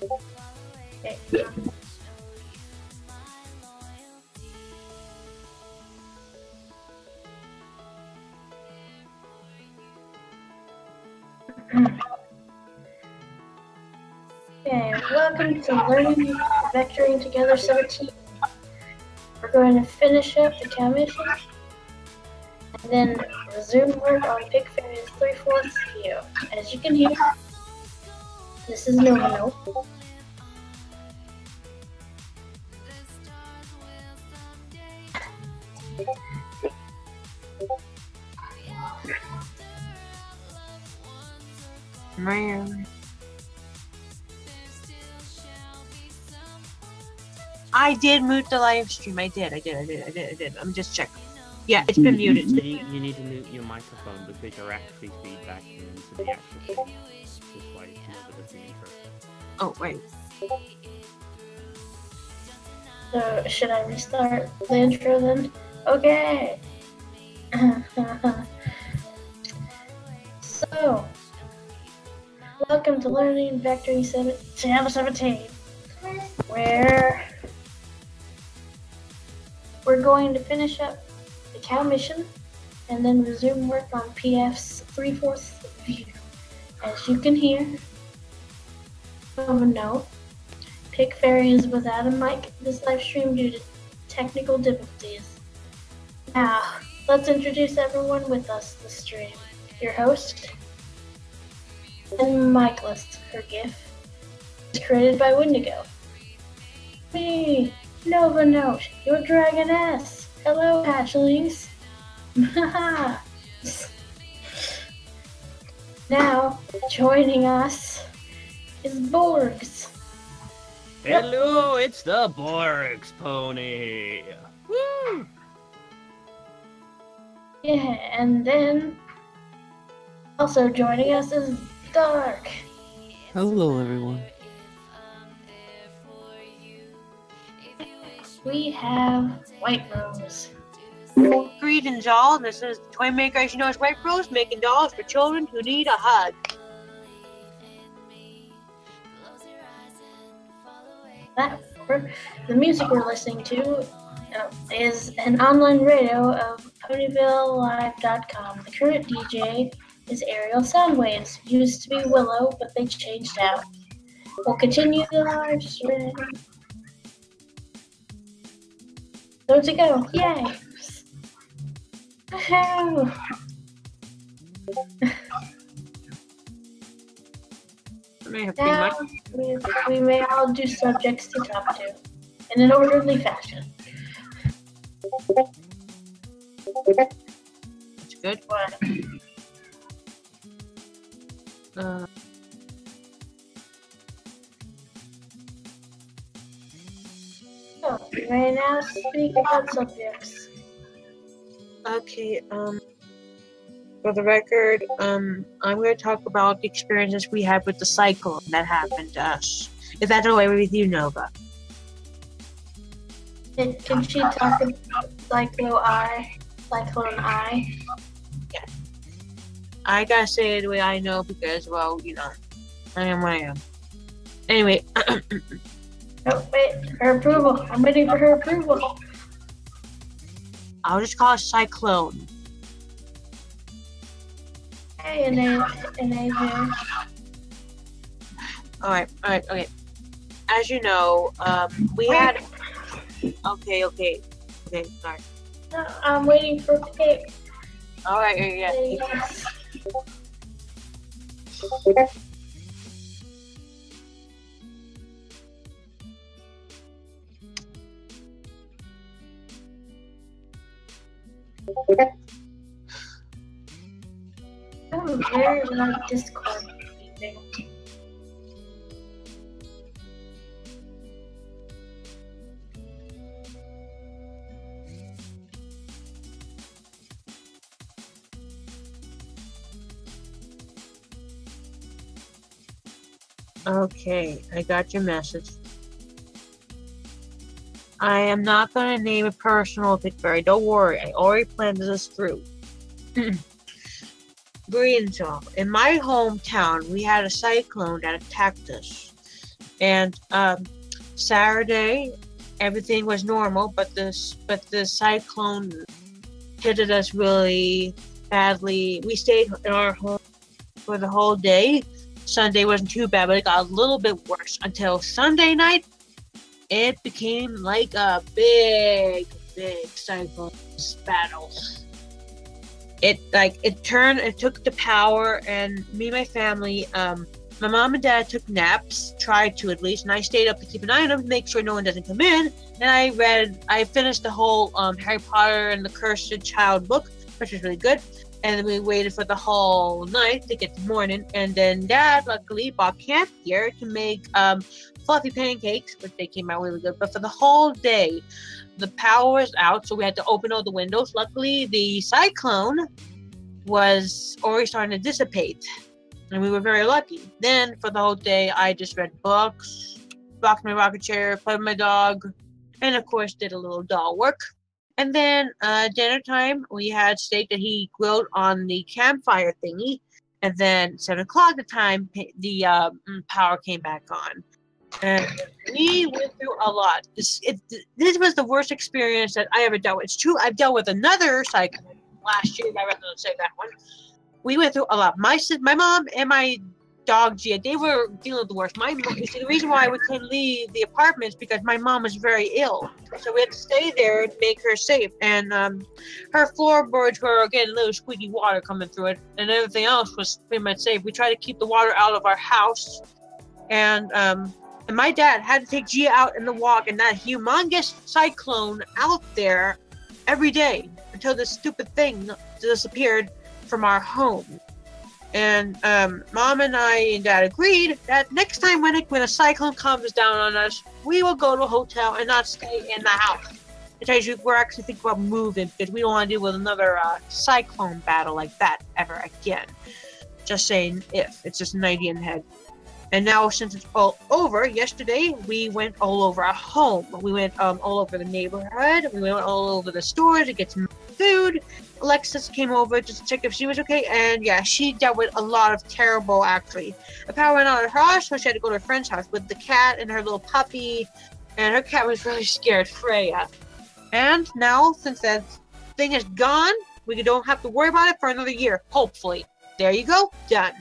Okay. Okay, welcome to Learning Vectoring Together 17. We're going to finish up the Cowmission and then resume work on Pick Fairy's 3/4 view. As you can hear, this is Novano. Man. I did mute the live stream. I did. I'm just checking. Yeah, it's been muted. You need to mute your microphone because you're actually feedbacking into the actual stream. That's why you come over the intro. Oh, wait. So, should I restart the intro then? Okay. So, welcome to Learning Vectoring 17, where we're going to finish up the Cowmission and then resume work on PF's 3/4 view. As you can hear, no, Pick Fairy is without a mic this live stream due to technical difficulties. Now, let's introduce everyone with us this stream. Your host, and micless, her GIF, is created by Wendigo. Me, Nova Note, your dragoness. Hello, hatchlings. Now, joining us is Borgs. Hello, it's the Borgs pony. Woo! Yeah, and then also joining us is Dark. Hello, everyone. We have White Rose. Greetings, all. This is Toy Maker, as you know, it's White Rose, making dolls for children who need a hug. The music we're listening to is an online radio of PonyvilleLive.com. The current DJ is Aerial Soundwaves. Used to be Willow, but they changed out. We'll continue the live stream. So to go, yay! Woohoo! Now, we may all do subjects to talk to in an orderly fashion. That's good. What? So, we may now speak about subjects. Okay, for the record, I'm going to talk about the experiences we had with the cyclone that happened to us. If that's all right with you, Nova. Can she talk about Cyclone I? Yeah. I gotta say it the way I know because, well, you know, I am what I am. Anyway. Oh, wait, her approval. I'm waiting for her approval. I'll just call it Cyclone. Hey, and AJ. Alright, okay. As you know, we had... Okay, sorry. No, I'm waiting for Pick. Alright, yeah. Yes. Oh, there's my Discord meeting. Okay, I got your message. I am not going to name it personal, Pittsburgh. Don't worry, I already planned this through. Greetings all. In my hometown, we had a cyclone that attacked us. And Saturday, everything was normal, but the cyclone hit us really badly. We stayed in our home for the whole day. Sunday wasn't too bad, but it got a little bit worse until Sunday night. It became like a big cyclone battle. It took the power, and me and my family, my mom and dad took naps, tried to at least, and I stayed up to keep an eye on them, make sure no one doesn't come in. And I finished the whole Harry Potter and the Cursed Child book, which was really good. And then we waited for the whole night to get the morning. And then Dad, luckily, bought camp gear to make fluffy pancakes, which they came out really good. But for the whole day, the power was out, so we had to open all the windows. Luckily, the cyclone was already starting to dissipate, and we were very lucky. Then, for the whole day, I just read books, rocked my rocking chair, played with my dog, and of course, did a little doll work. And then, dinner time, we had steak that he grilled on the campfire thingy. And then, 7 o'clock the time, the power came back on. And we went through a lot. This was the worst experience that I ever dealt with. It's true, I've dealt with another cyclone last year. I'd rather not say that one. We went through a lot. My mom and my dog Gia, they were dealing with the worst. The reason why we couldn't leave the apartment is because my mom was very ill, so we had to stay there to make her safe. And her floorboards were getting a little squeaky water coming through it, and everything else was pretty much safe. We tried to keep the water out of our house, and my dad had to take Gia out in the walk in that humongous cyclone out there every day until this stupid thing disappeared from our home. And Mom and I and Dad agreed that next time when a cyclone comes down on us, we will go to a hotel and not stay in the house. We're actually thinking about moving because we don't want to deal with another cyclone battle like that ever again. Just saying, if it's just an idea in the head. And now, since it's all over, yesterday we went all over our home. We went all over the neighborhood. We went all over the stores to get some food. Alexis came over just to check if she was okay, and yeah, she dealt with a lot of terrible, actually. The power went out of her house, so she had to go to her friend's house with the cat and her little puppy, and her cat was really scared, Freya. And now, since that thing is gone, we don't have to worry about it for another year, hopefully. There you go, done.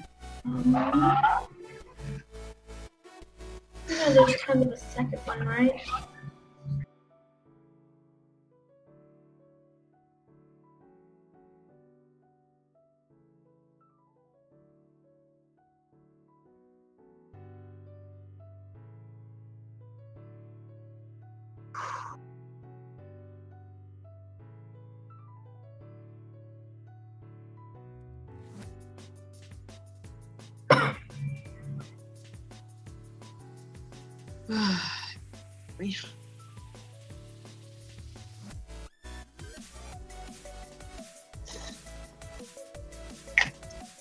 Yeah, there's kind of a second one, right?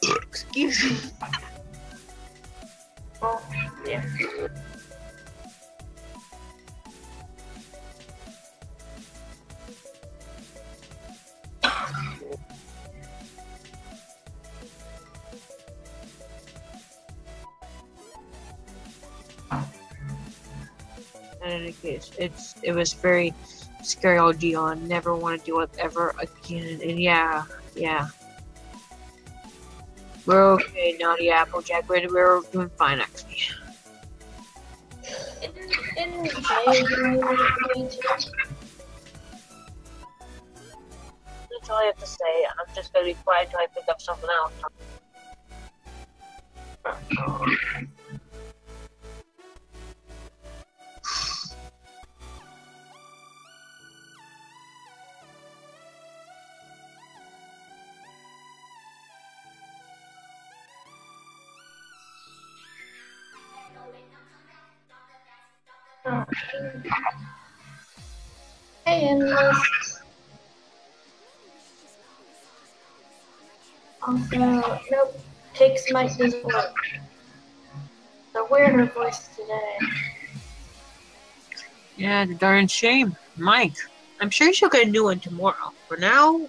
Excuse me. Oh, yeah. In any case, it was very scary all Dion. Never want to deal with ever again. And yeah. We're okay now, the Applejack. We're doing fine, actually. In January, That's all I have to say. I'm just gonna be quiet until I pick up something else. Hey, Endless. Also, nope, Pig's mic doesn't work. So weird her voice today. Yeah, the darn shame. Mike, I'm sure she'll get a new one tomorrow. For now,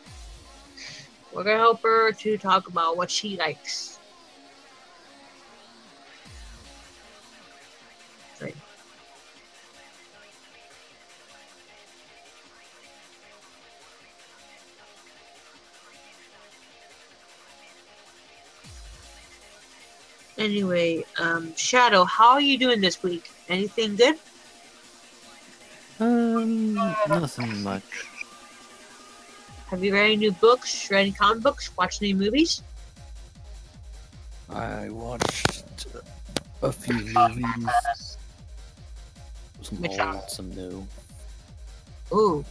we're gonna help her to talk about what she likes. Great. Anyway, Shadow, how are you doing this week? Anything good? Nothing much. Have you read any new books, read any comic books, watched any movies? I watched a few movies. Some Which old, some new. Ooh.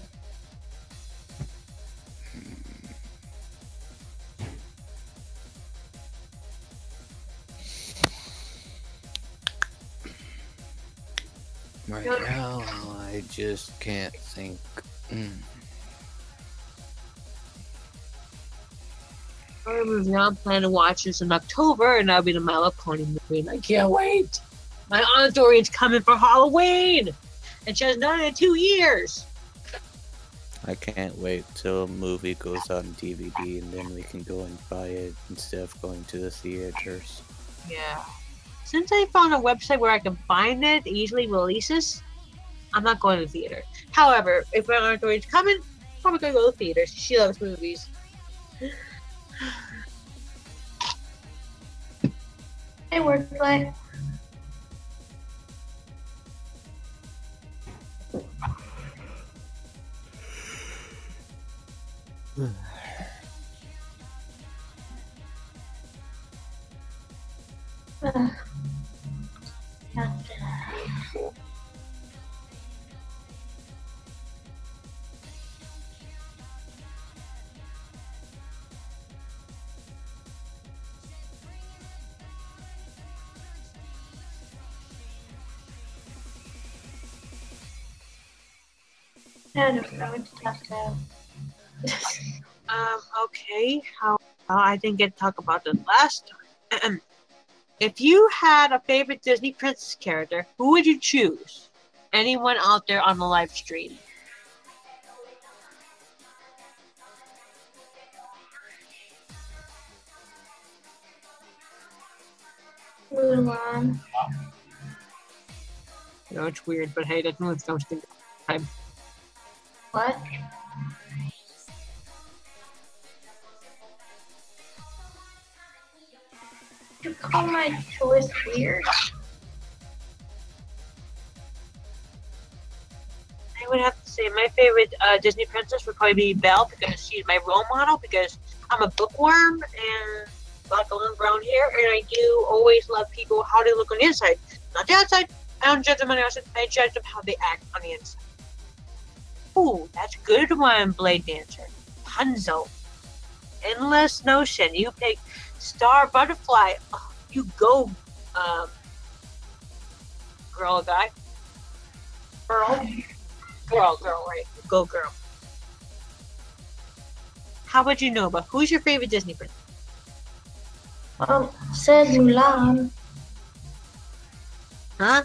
Right now, I just can't think. Our movie I'm planning to watch is in October, and that'll be the My Little Pony movie, and I can't wait. My Aunt Dorian's coming for Halloween, and she has done it in 2 years. I can't wait till a movie goes on DVD and then we can go and buy it instead of going to the theaters. Yeah. Since I found a website where I can find it, easily releases, I'm not going to the theater. However, if my Aunt Dorian's coming, I'm probably going to go to the theater. She loves movies. Hey, wordplay. I don't know what to talk about. Okay. I didn't get to talk about this last time. If you had a favorite Disney princess character, who would you choose? Anyone out there on the live stream? Mulan. You know, it's weird, but hey, that's one of the dumbest things I've What? You call my choice weird? I would have to say my favorite Disney princess would probably be Belle, because she's my role model, because I'm a bookworm and got the long brown hair, and I do always love people how they look on the inside. Not the outside. I don't judge them on the outside. I judge them how they act on the inside. Ooh, that's a good one, Blade Dancer. Punzo. Endless Notion. You pick Star Butterfly. Oh, you go, girl, guy. Girl, right? Go, girl. How about you, Nova? Who's your favorite Disney princess? Said Mulan. Huh?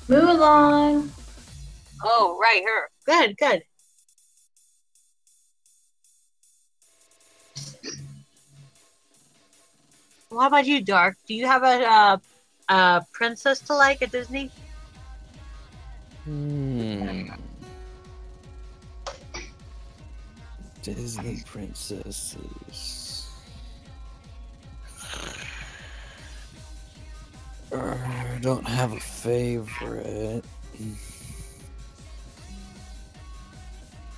Mulan. Oh, right, her. Good. Well, how about you, Dark? Do you have a princess to like at Disney? Disney princesses. I don't have a favorite.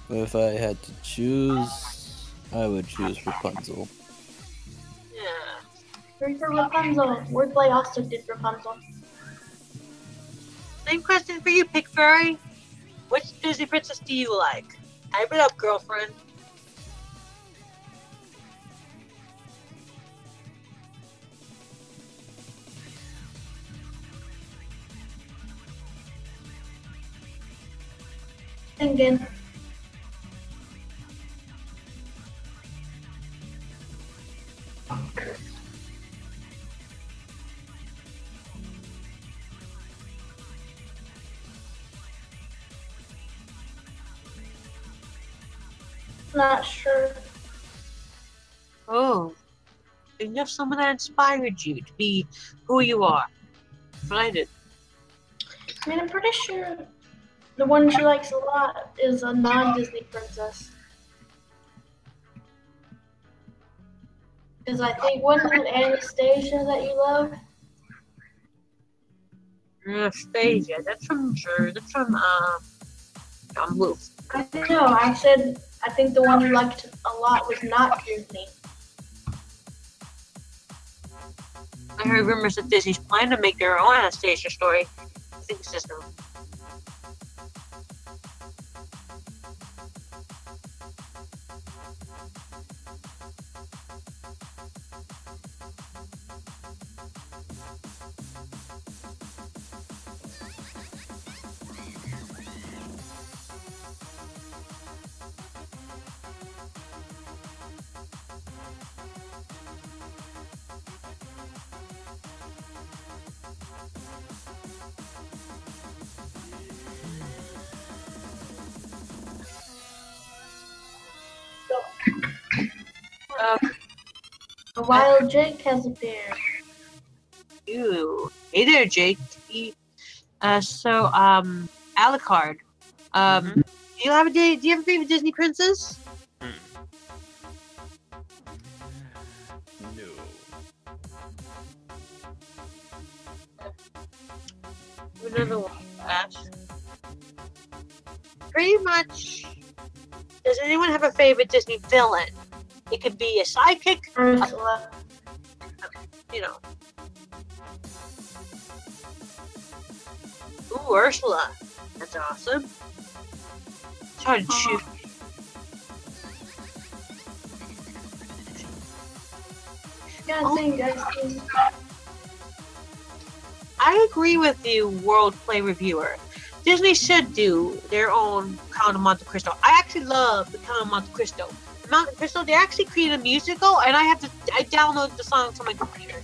But if I had to choose, I would choose Rapunzel. Yeah. Three for Rapunzel. Wordplay also did Rapunzel. Same question for you, Pick Fairy. Which Disney princess do you like? Hype it up, girlfriend. Thinking. Not sure. Oh. You have someone that inspired you to be who you are. That's what I did. I mean, I'm pretty sure the one she likes a lot is a non-Disney princess. Because I think, wasn't it Anastasia that you love? Anastasia, that's from John Wolf. I know, I said I think the one you liked a lot was not Disney. I heard rumors that Disney's planning to make their own Anastasia story. I think it's just A wild Jake has appeared. Ew. Hey there, Jake. Alucard. Do you have a favorite Disney princess? No. Another one. Ash. Pretty much. Does anyone have a favorite Disney villain? It could be a sidekick, Ursula. you know. Ooh, Ursula. That's awesome. It's hard to shoot. Yeah, thing, guys. I agree with you, World Play Reviewer. Disney should do their own Count of Monte Cristo. I actually love the Count of Monte Cristo. Monte Cristo, they actually created a musical, and I downloaded the songs on my computer.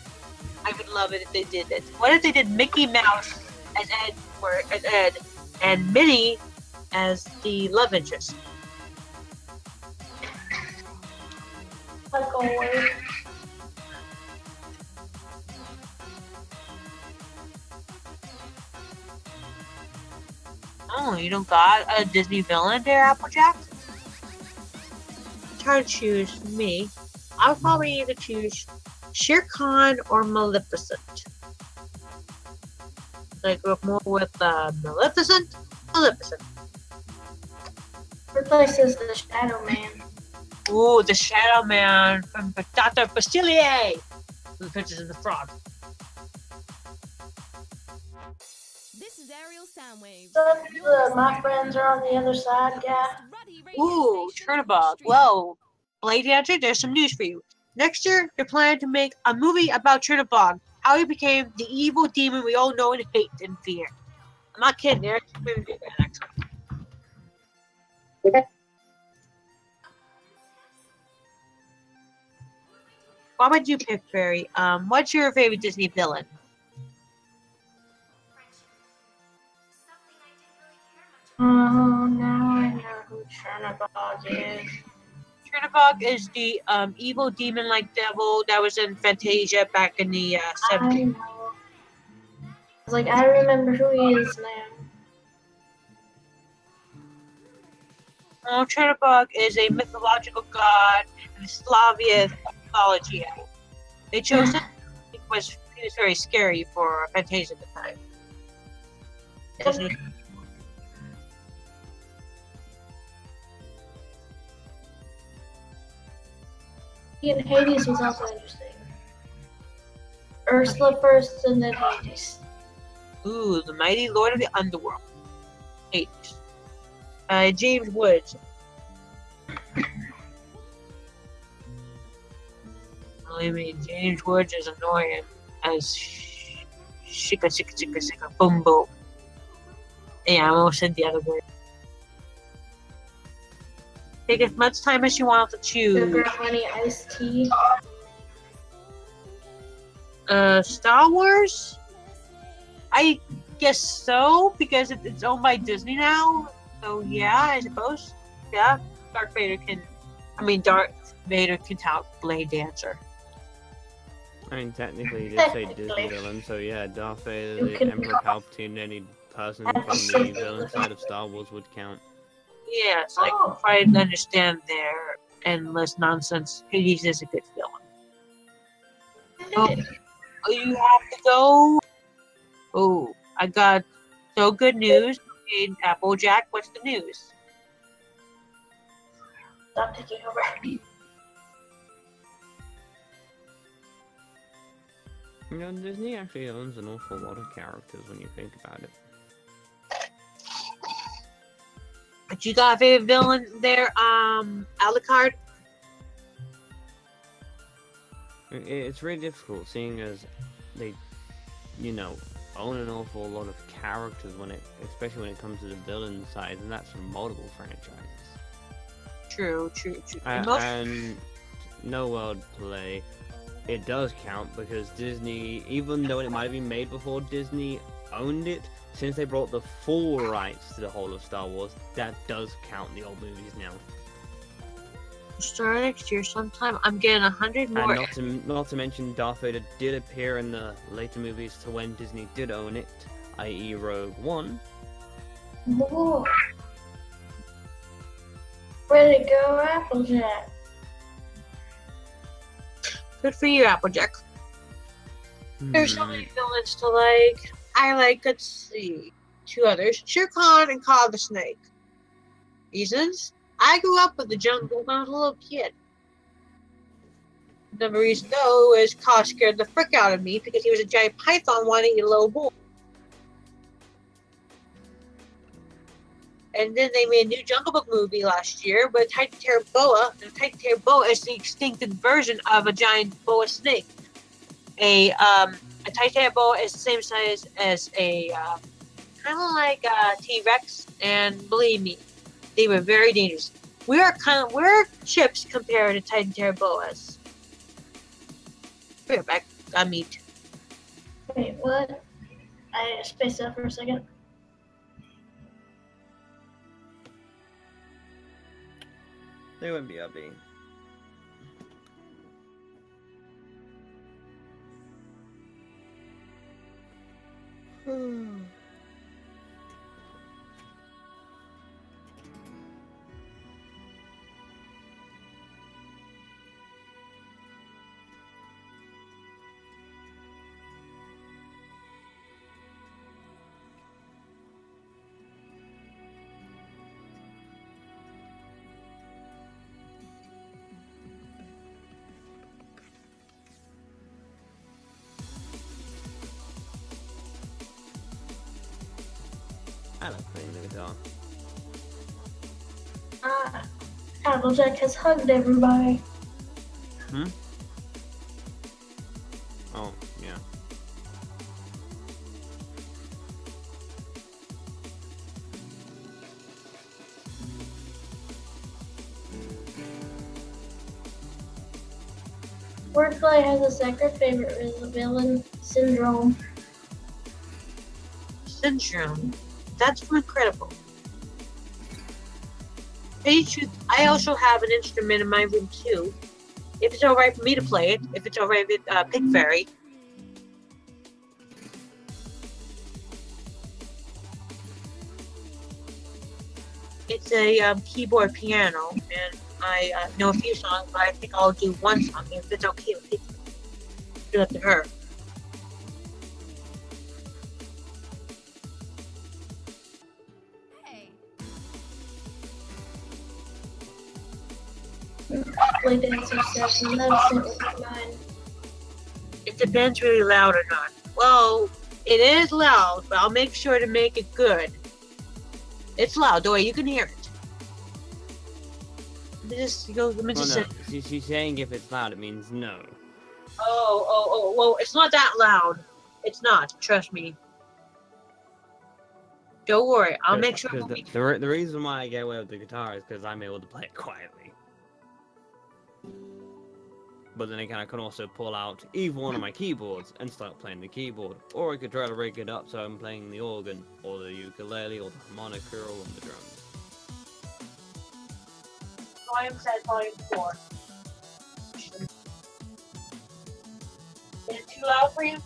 I would love it if they did it. What if they did Mickey Mouse as Ed, and Minnie as the love interest? Like always. Oh, you don't got a Disney villain there, Applejack? It's hard to choose me. I would probably either choose Shere Khan or Maleficent. I grew up more with Maleficent. Replaces the Shadow Man. Ooh, the Shadow Man from Dr. Facilier! The Princess and the Frog. This is Aerial Soundwave. So my friends are on the other side, guy. Ooh, Chernobog. Well, Blade Dancer, there's some news for you. Next year, they're planning to make a movie about Chernobog, how he became the evil demon we all know and hate and fear. I'm not kidding, they're actually going to do that next time. What would you pick, Barry? What's your favorite Disney villain? Oh, now I know who Chernobog is. Chernobog is the evil demon-like devil that was in Fantasia back in the 70s. I know. I was like, I remember who he is now. Oh, Chernobog is a mythological god in Slavic mythology. They chose him because he was very scary for Fantasia at the time. Disney. And Hades was also interesting. Ursula first and then Hades. Ooh, the mighty lord of the underworld. Hades. James Woods. I mean, James Woods is annoying as shika boom boom. Yeah, I almost said the other word. Take as much time as you want to choose. Sugar, honey, iced tea. Star Wars? I guess so, because it's owned by Disney now. So yeah, I suppose. Yeah, Darth Vader can tout Blade Dancer. I mean, technically, he did say Disney villain, so yeah, Darth Vader, the Emperor Palpatine, and he person from the villain side of Star Wars would count. Yeah, it's like try to understand their endless nonsense. Hades is a good villain. Oh, you have to go. Oh, I got so good news. Okay, Applejack, what's the news? Stop taking over. You know, Disney actually owns an awful lot of characters when you think about it. But you got a favorite villain there, Alucard? It's really difficult, seeing as they, you know, own an awful lot of characters especially when it comes to the villain side, and that's from multiple franchises. True. And no world play, it does count because Disney, even though it might have been made before Disney owned it, since they brought the full rights to the whole of Star Wars, that does count the old movies now. Start next year sometime. I'm getting 100 more. And not to mention, Darth Vader did appear in the later movies to when Disney did own it, i.e. Rogue One. Whoa. Way to go, Applejack. Good for you, Applejack. There's so many villains to like. I like, let's see, 2 others. Shere Khan and Khan the Snake. Reasons? I grew up with the jungle when I was a little kid. The reason, though, is Khan scared the frick out of me because he was a giant python wanting to eat a little boy. And then they made a new Jungle Book movie last year with Titan boa. And Titan boa is the extincted version of a giant boa snake. A Titan boa is the same size as a kind of like a T-Rex, and believe me, they were very dangerous. We're chips compared to Titan boas. We're back on meat. Wait, what? I spaced out for a second. They wouldn't be uppy. I like playing the guitar. Applejack has hugged everybody. Oh, yeah. Wordplay has a second favorite villain, Syndrome. Syndrome. That's incredible. I also have an instrument in my room too. If it's alright for me to play it, if it's alright with Pig Fairy. It's a keyboard piano, and I know a few songs, but I think I'll do one song if it's okay with Pig Fairy. It's up to her. Play dancer session, that's it with mine. It depends really loud or not. Well, it is loud, but I'll make sure to make it good. It's loud, the way you can hear it. Let me just say. She's saying if it's loud, it means no. Well, it's not that loud. It's not, trust me. Don't worry, I'll make sure. The reason why I get away with the guitar is because I'm able to play it quietly. But then again, I can also pull out either one of my keyboards and start playing the keyboard. Or I could try to rig it up so I'm playing the organ, or the ukulele, or the harmonica, or the drums. Volume says volume 4. Is it too loud for you?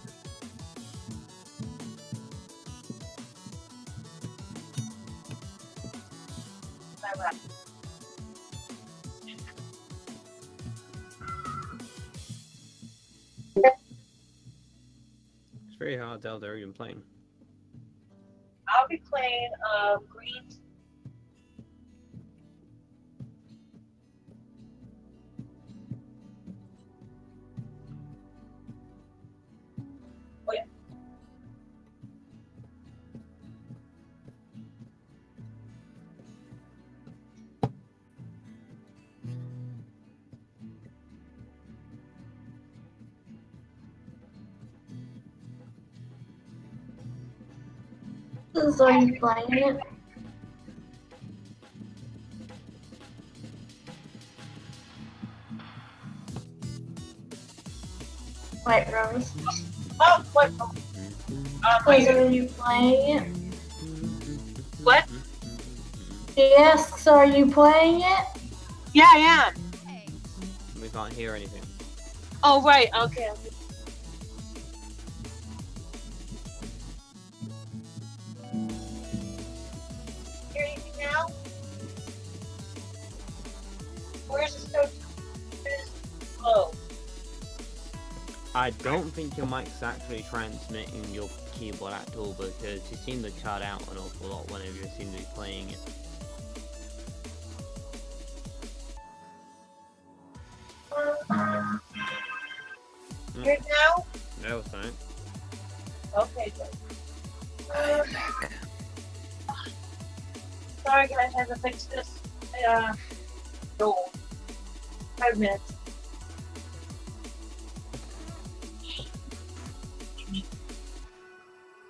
It's very hard to tell they're even playing. I'll be playing green. Oh yeah. Are you playing it? White Rose. Oh, what? Please, are you playing it? What? Yes, are you playing it? Yeah, I am. We can't hear anything. Oh, right. Okay. Hear anything now? Where's the stove? Oh. I don't think your mic's actually transmitting your keyboard at all because you seem to cut out an awful lot whenever you seem to be playing it. Hear it now? No, fine. Okay, good. Sorry guys, I have to fix this. No. 5 minutes.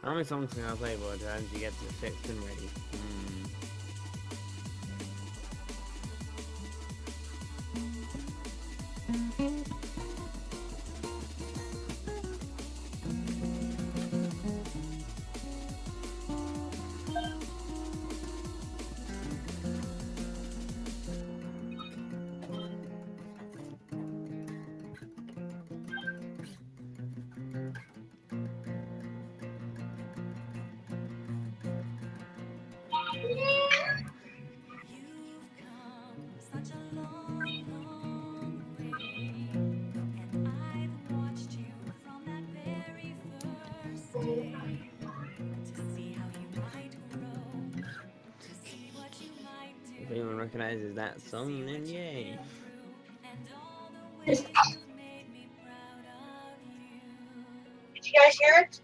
How many songs can I play by the time you get to fixed and ready? If anyone recognizes that song, then yay. Did you guys hear it?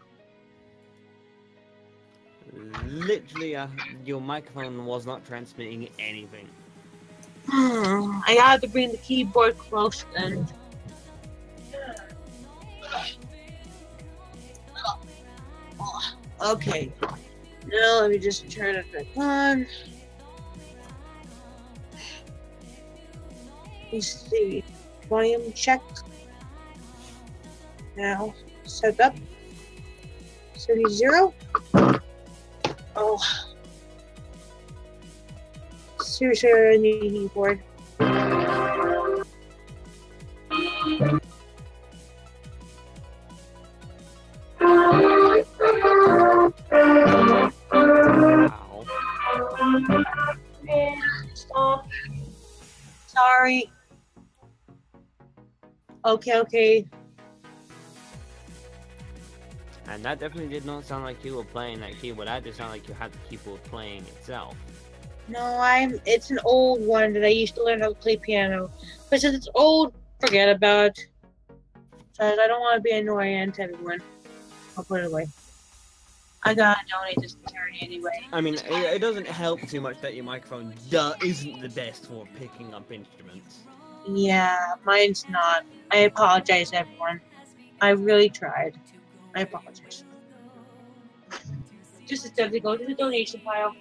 Literally, your microphone was not transmitting anything. I had to bring the keyboard close and. Okay. Now let me just turn it back on. Let's see. Volume check. Now set up. City 0. Oh. Seriously, I need a keyboard. Wow. Stop. Sorry. Okay. And that definitely did not sound like you were playing that keyboard. That just sounded like you had the keyboard playing itself. No, it's an old one that I used to learn how to play piano. But since it's old, forget about it. Because I don't want to be annoying to everyone. I'll put it away. I gotta donate this to charity anyway. I mean, it doesn't help too much that your microphone isn't the best for picking up instruments. Yeah, mine's not. I apologize, everyone. I really tried. I apologize. Just instead to go to the donation pile.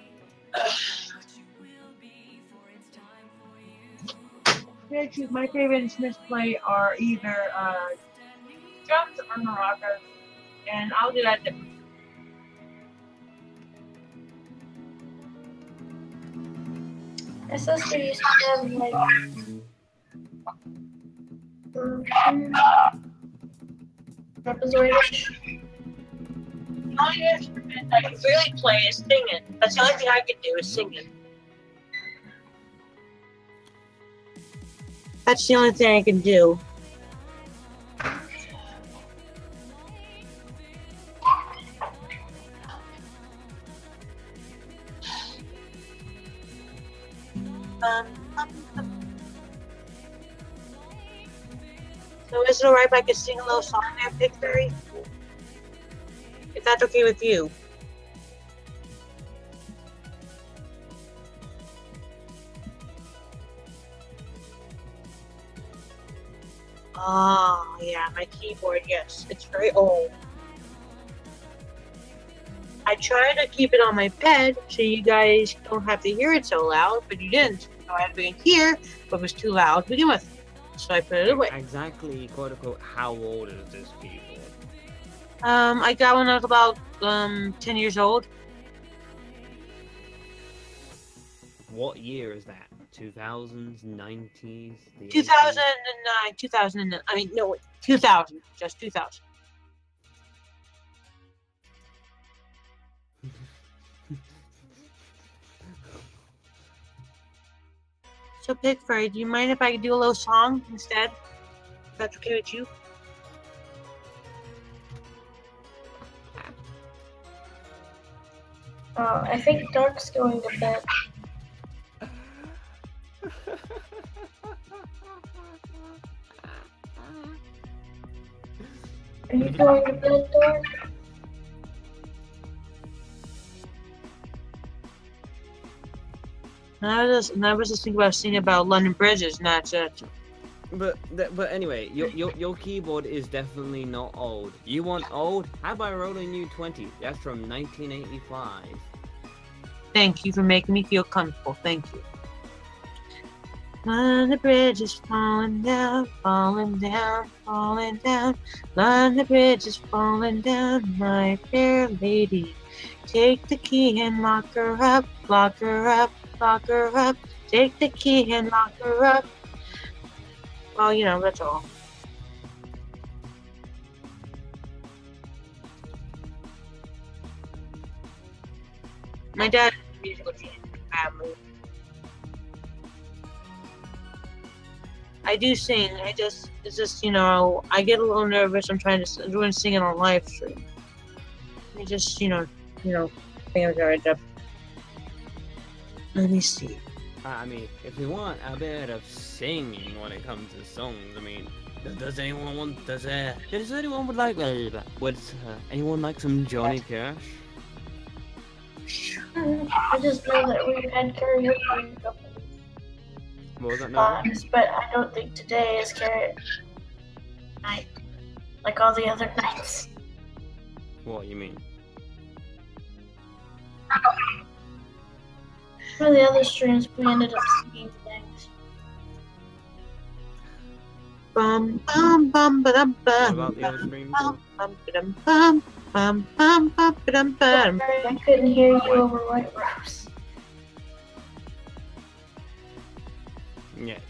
Yeah, choose my favorite instruments to play are either drums or maracas, and I'll do that differently. My sister used to have like trapezoidish. The only instrument I can really play is singing. That's the only thing I can do is singing. That's the only thing I can do. So is it alright if I could sing a little song there, Pig Fairy? If that's okay with you. Ah, yeah, my keyboard, yes. It's very old. I tried to keep it on my bed so you guys don't have to hear it so loud, but you didn't. So I had to be in here, but it was too loud to begin with. So I put it away. Exactly, quote unquote, how old is this keyboard? I got one that was about 10 years old. What year is that? 2000s, 90s? 2009, 2009. I mean, no, 2000. Just 2000. So, Pig Fairy, do you mind if I do a little song instead? If that's okay with you? I think Dark's going to bed. Are you going to bed, Dark? I was just thinking about singing about London bridges, and that's it. But anyway, your keyboard is definitely not old. You want old? How about Rolling U20? That's from 1985. Thank you for making me feel comfortable. Thank you. London bridge is falling down, falling down, falling down. London bridge is falling down, my fair lady. Take the key and lock her up, lock her up, lock her up. Take the key and lock her up. Well, you know, that's all. My dad is a musical genius in the family. I do sing. It's just, you know, I get a little nervous. I'm doing singing on live stream. I just, you know, think I've got it up. Let me see. I mean, if we want a bit of singing when it comes to songs, I mean, does anyone anyone like some Johnny Cash? I just know that we've had karaoke a couple What was that now? times, but I don't think today is karaoke night like all the other nights. What you mean? For the other streams, we ended up singing things. Bum bum bum ba-dum What bum. about the other streams? Bum bum ba-dum bum bum bum bum ba-dum bum. Sorry, I couldn't hear you over White Rose.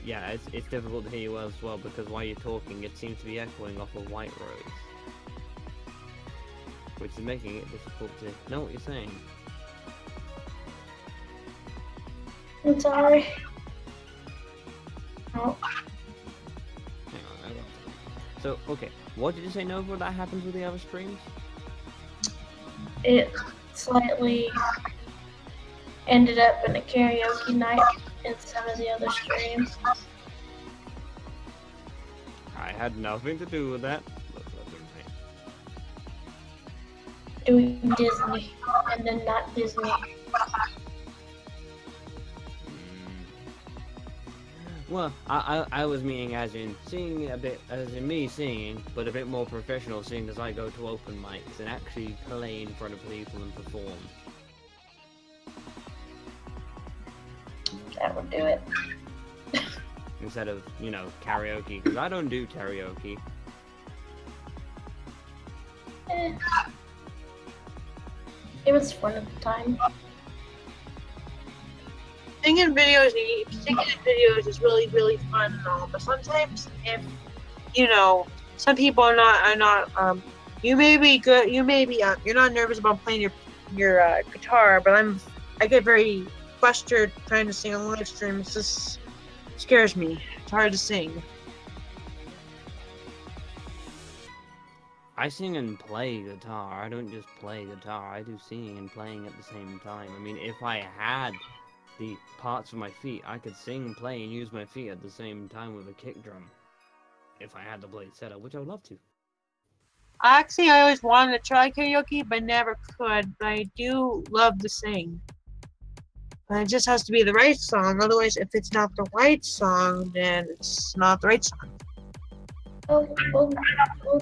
Yeah, it's difficult to hear you as well because while you're talking, it seems to be echoing off of White Rose, which is making it difficult to know what you're saying. I'm sorry. Oh, Hang on, I got it. So, okay, what did you say, Nova, that happens with the other streams? it slightly ended up in a karaoke night in some of the other streams. I had nothing to do with that. But that's okay. Doing Disney and then not Disney. Well, I was meaning as in singing a bit, as in me singing, but a bit more professional seeing as I go to open mics and actually play in front of people and perform. That would do it. Instead of, you know, karaoke, because I don't do karaoke. It was fun at the time. Singing videos is really, really fun and all, but sometimes if, you know, some people are not, you may be good, you may be, you're not nervous about playing your guitar, but I get very flustered trying to sing on live stream. It just scares me. It's hard to sing. I sing and play guitar. I don't just play guitar. I do singing and playing at the same time. I mean, if I had the parts for my feet, I could sing, play, and use my feet at the same time with a kick drum. If I had the blade setup, which I would love to. Actually, I always wanted to try karaoke, but never could. But I do love to sing. But it just has to be the right song. Otherwise, if it's not the right song, then it's not the right song.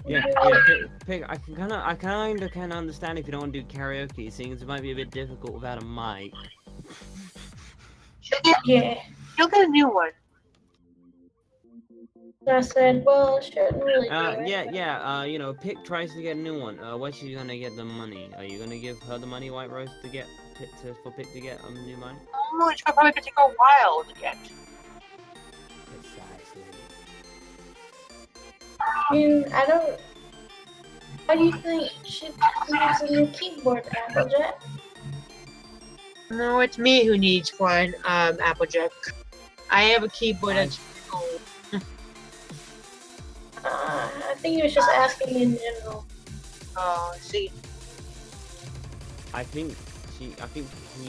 Yeah, Pig, I kind of understand if you don't want to do karaoke, seeing as it might be a bit difficult without a mic. Yeah. You'll get a new one. I said, well, it shouldn't really do it. You know, Pig tries to get a new one. What's she gonna get the money? Are you gonna give her the money, White Rose, to get for Pig to get a new mic? Oh, it's probably gonna take a while to get. Precisely. I mean, I don't. How do you think she needs a new keyboard, Applejack? No, it's me who needs one, Applejack. I have a keyboard that's old. I think he was just asking in general. Oh, see. I think he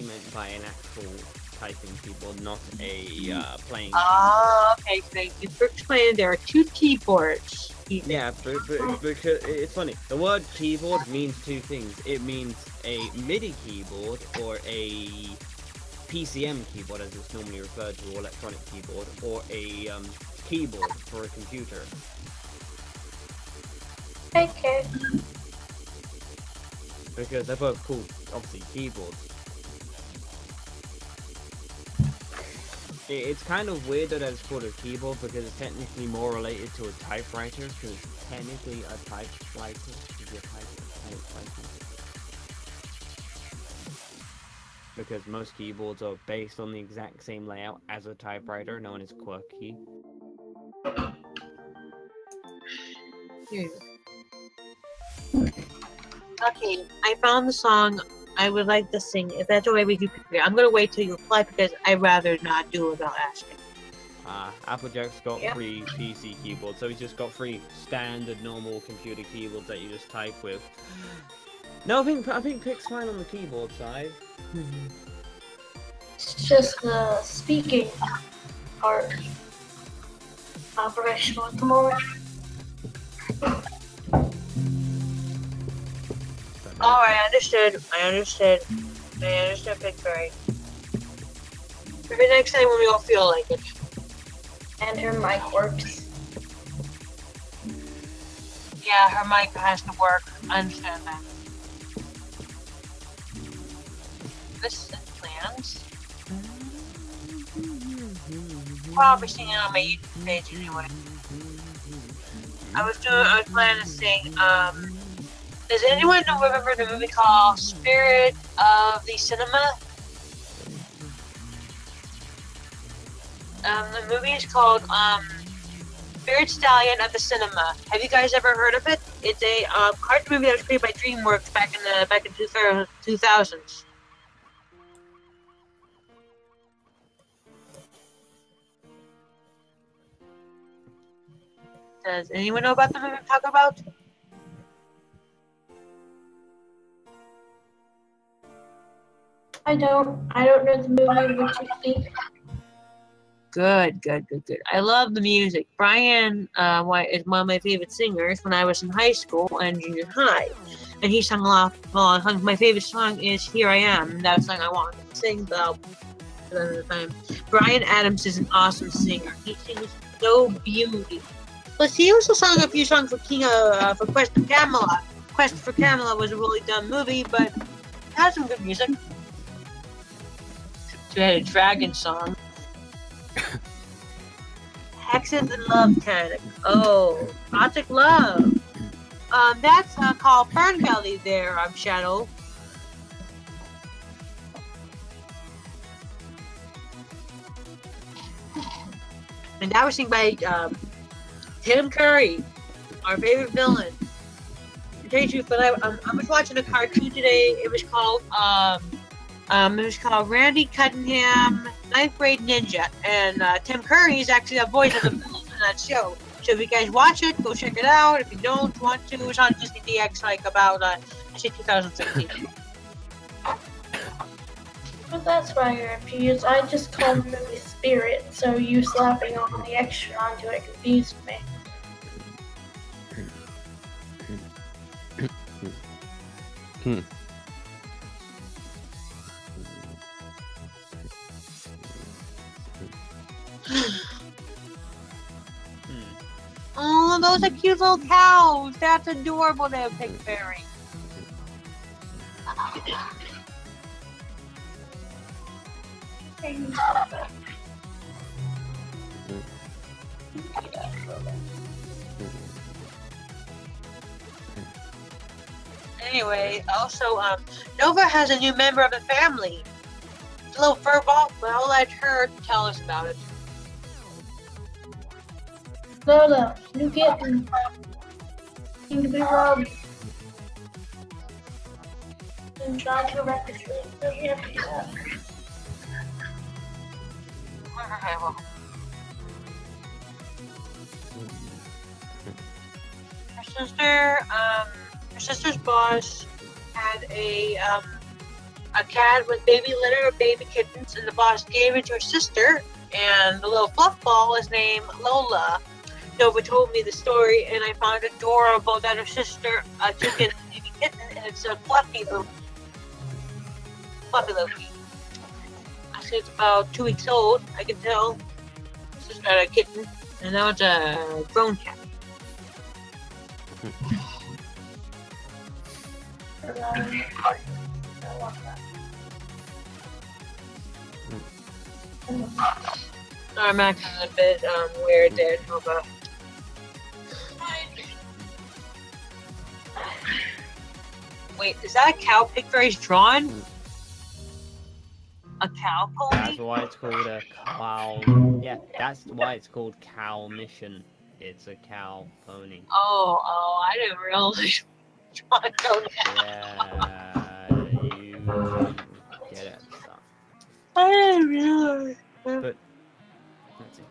meant by an actual typing keyboard, not a playing. Oh, okay. Thank you for explaining. There are two keyboards. Yeah, but because it's funny. The word keyboard means two things. It means a MIDI keyboard or a PCM keyboard, as it's normally referred to, or electronic keyboard, or a keyboard for a computer. Okay. Because they're both called, obviously, keyboards. It's kind of weird that it's called a keyboard because it's technically more related to a typewriter, because it's technically a typewriter. Because most keyboards are based on the exact same layout as a typewriter, known as QWERTY. Okay, I found the song I would like to sing. If that's the way we do it, I'm gonna wait till you reply because I'd rather not do it without asking. Applejack's got free PC keyboards, so he's just got free standard normal computer keyboards that you just type with. No, I think Pic's fine on the keyboard side. It's just the speaking part operational at the moment. Alright, I understood, Pigberry. Maybe next time when we all feel like it. And her mic works. Yeah, her mic has to work. I understand that. Assistant plans. Probably singing on my YouTube page anyway. I was planning to sing, does anyone remember the movie called Spirit of the Cinema? The movie is called Spirit Stallion of the Cinema. Have you guys ever heard of it? It's a cartoon movie that was created by DreamWorks back in 2000s. Does anyone know about the movie I'm talking about? I don't know the movie. What you think? Good. I love the music. Brian is one of my favorite singers when I was in high school and junior high. And he sung a lot. Well, my favorite song is Here I Am. That song I wanted to sing, but another time. Brian Adams is an awesome singer. He sings so beautifully. Plus, he also sung a few songs for for Quest for Camelot. Quest for Camelot was a really dumb movie, but it had some good music. So we had a dragon song. Hexes and Love Tag. Oh, Project Love. That's called Fern Belly there, Shadow. And that was sung by Tim Curry, our favorite villain. To tell you the truth, I was watching a cartoon today. It was called It was called Randy Cunningham, 9th Grade Ninja, and Tim Curry is actually a voice of the villain in that show. So if you guys watch it, go check it out. If you don't want to, it's on Disney DX like about, I say 2016. But that's why you're confused. I just called the movie Spirit, so you slapping on the extra onto it confused me. Oh, those are cute little cows. That's adorable. They have pig fairy. Anyway, also, Nova has a new member of the family. It's a little furball, but I'll let her tell us about it. Lola, new kitten. Seem to be robbed. And trying to wreck the tree. So we have to do that. Okay, well. Her sister's boss had a cat with baby litter of baby kittens, and the boss gave it to her sister, and the little fluff ball is named Lola. Nova told me the story, and I found it adorable that her sister took in a baby kitten, and it's a fluffy little kitten. I say it's about 2 weeks old. I can tell. It's just a kitten, and now it's a grown cat. I'm acting a bit weird there, Nova. Wait, is that a cow pig fairy's drawn? A cow pony? That's why it's called a cow. Yeah, that's why it's called Cowmission. It's a cow pony. Oh, I didn't realize. Yeah, you get it. Stuff. I didn't realize. But let's see.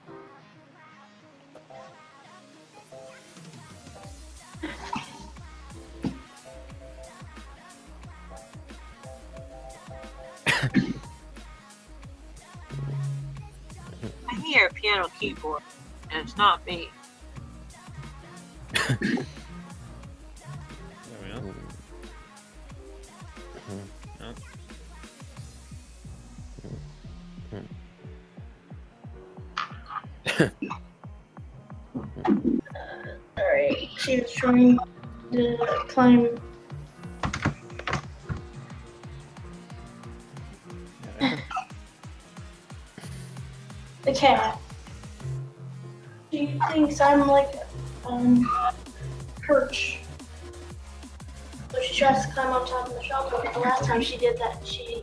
I hear a piano keyboard, and it's not me. There we go. No. Alright, she was trying to climb. The cat. She thinks I'm like perch. So she tries to climb on top of the shelter, but the last time she did that, she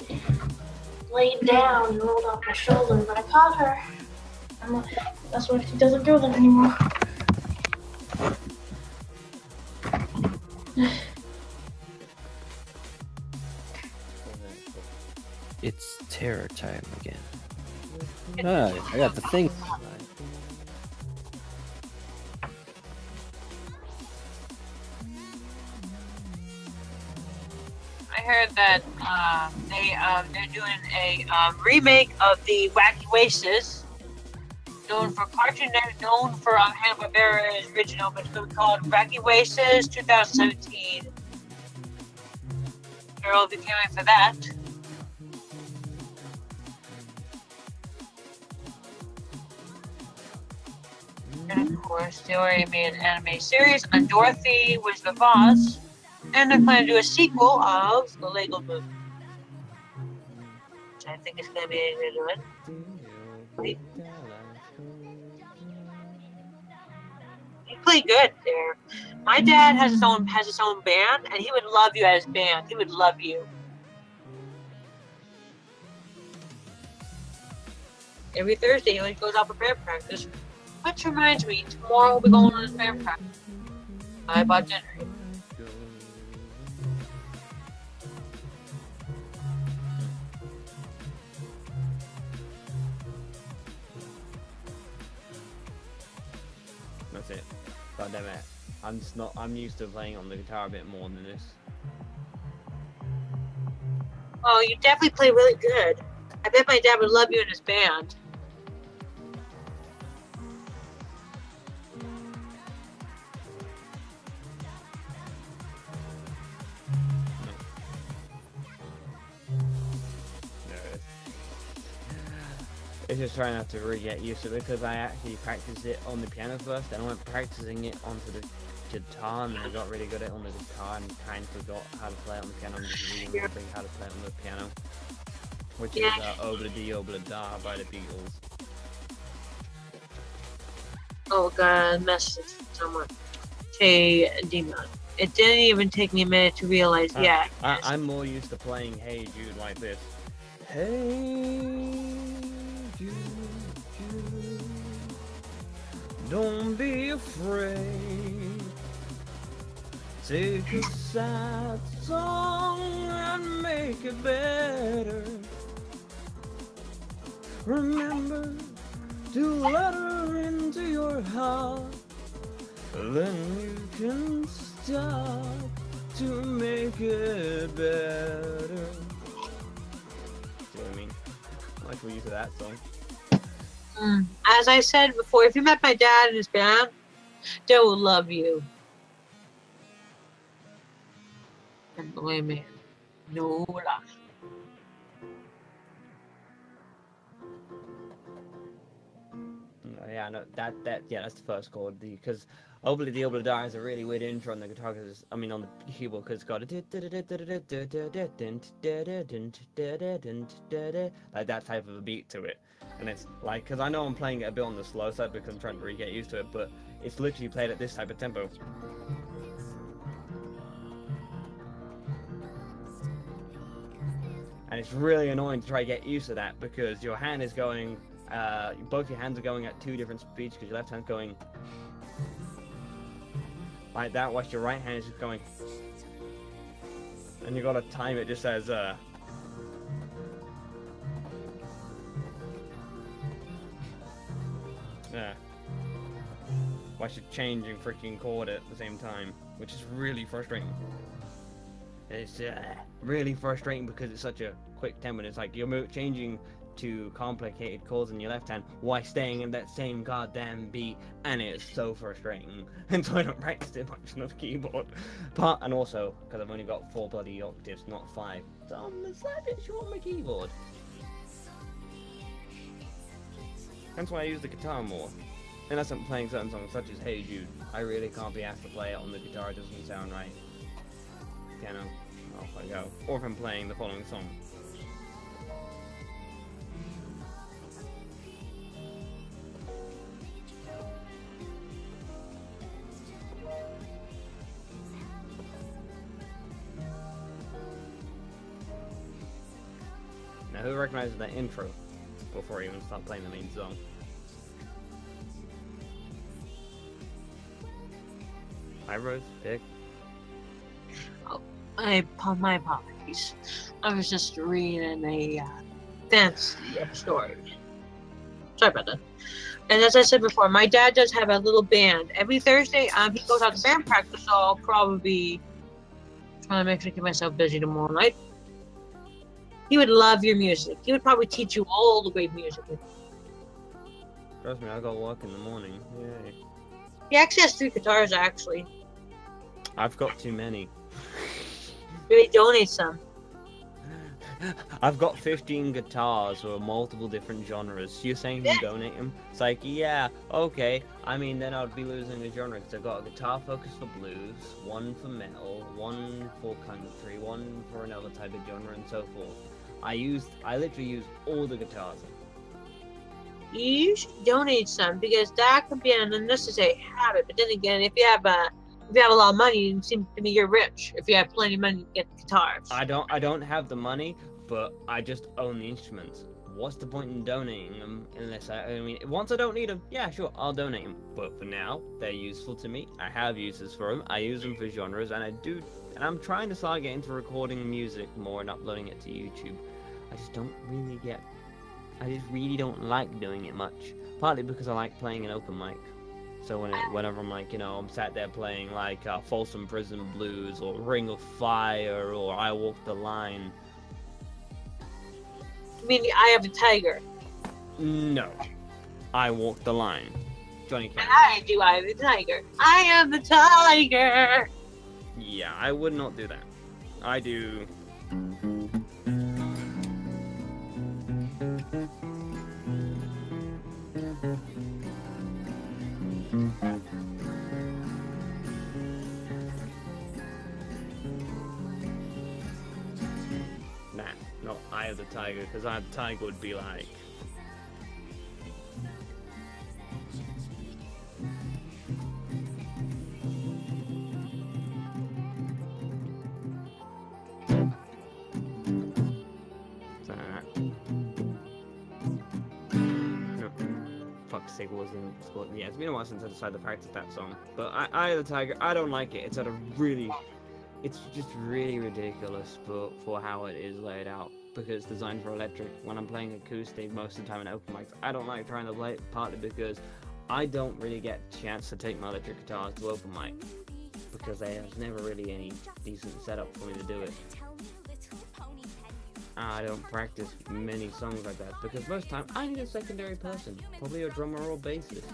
laid down and rolled off my shoulder, but I caught her. That's why she doesn't do that anymore. It's terror time again. Ah, I got the thing. I heard that they're doing a remake of the Wacky Races, known for Cartoon Network, known for Hanna-Barbera's original, but it's going to be called Wacky Races 2017. I'll be caring for that. And of course, they already made an anime series on Dorothy, Wizard of Oz, and they're planning to do a sequel of the Lego Movie, which I think is going to be a good one. You play good there. My dad has his own band, and he would love you at his band. He would love you. Every Thursday, he always goes out for band practice. Which reminds me, tomorrow we'll be going on his band practice. I bought dinner. practice it. God damn it. I'm used to playing on the guitar a bit more than this. Oh, you definitely play really good. I bet my dad would love you in his band. It's just trying not to really get used to it because I actually practiced it on the piano first, then I went practicing it onto the guitar, and then I got really good at it on the guitar and kind of forgot how to play it on the piano. I'm just really remembering how to play it on the piano, which is Obla-Dee Obla-Da by the Beatles. Oh god, message from someone. Hey, Demon. It didn't even take me a minute to realize, I'm more used to playing Hey Jude like this. Hey Jude, Jude, don't be afraid. Take a sad song and make it better. Remember to let her into your heart. Then you can start to make it better. See what I mean? I like the use of that song. As I said before, if you met my dad and his band, they will love you. And believe me, no lie. Yeah, no, that's the first chord. Because Obla-Dee Obla-Da is a really weird intro on the guitar, on the keyboard, because it's got a like that type of a beat to it. And it's like, because I know I'm playing it a bit on the slow side because I'm trying to really get used to it, but it's literally played at this type of tempo. And it's really annoying to try to get used to that because your hand is going, both your hands are going at two different speeds because your left hand's going like that, whilst your right hand is just going, and you gotta time it just as whilst you're changing freaking chord at the same time, which is really frustrating. It's really frustrating because it's such a quick tempo. It's like you're changing to complicated chords in your left hand while staying in that same goddamn beat, and it's so frustrating. And so I don't practice it much on the keyboard. And also because I've only got 4 bloody octaves, not 5, so I'm a slight bit short on my keyboard. That's why I use the guitar more. Unless I'm playing certain songs such as Hey Jude, I really can't be asked to play it on the guitar. It doesn't sound right. Piano, off I go. Or if I'm playing the following song. Now who recognizes that intro before I even start playing the main song? Hi Rose, pick. My apologies. I was just reading a fancy story. Sorry about that. And as I said before, my dad does have a little band. Every Thursday, he goes out to band practice, so I'll probably be trying to make sure to keep myself busy tomorrow night. He would love your music. He would probably teach you all the great music. Trust me, I got work in the morning. Yay. He actually has 3 guitars, actually. I've got too many. Maybe donate some. I've got 15 guitars for multiple different genres. You're saying you donate them? It's like, yeah, okay. I mean, then I'd be losing a genre because I've got a guitar focus for blues, one for metal, one for country, one for another type of genre, and so forth. I literally use all the guitars. You should donate some because that could be an unnecessary habit. But then again, if you have a lot of money, it seems to me you're rich. If you have plenty of money to get guitars. I don't have the money, but I just own the instruments. What's the point in donating them unless I mean, once I don't need them, yeah, sure, I'll donate them. But for now, they're useful to me. I have uses for them. I use them for genres, and I'm trying to start getting into recording music more and uploading it to YouTube. I just really don't like doing it much. Partly because I like playing an open mic. So whenever I'm like, I'm sat there playing like Folsom Prison Blues or Ring of Fire or I Walk the Line. You mean the Eye of the Tiger? No, I Walk the Line. Johnny Cash. I do Eye of the Tiger. I am the tiger. Yeah, I would not do that. I do. Nah, not Eye of the Tiger, because Eye of the Tiger would be like. Fuck's sake, wasn't. Yeah, it's been a while since I decided to practice that song. But Eye of the Tiger, I don't like it. It's at a really. It's just really ridiculous for how it is laid out. Because it's designed for electric. When I'm playing acoustic most of the time in open mics, I don't like trying to play it, partly because I don't really get a chance to take my electric guitars to open mic. Because there's never really any decent setup for me to do it. I don't practice many songs like that because most of the time I need a secondary person, probably a drummer or bassist.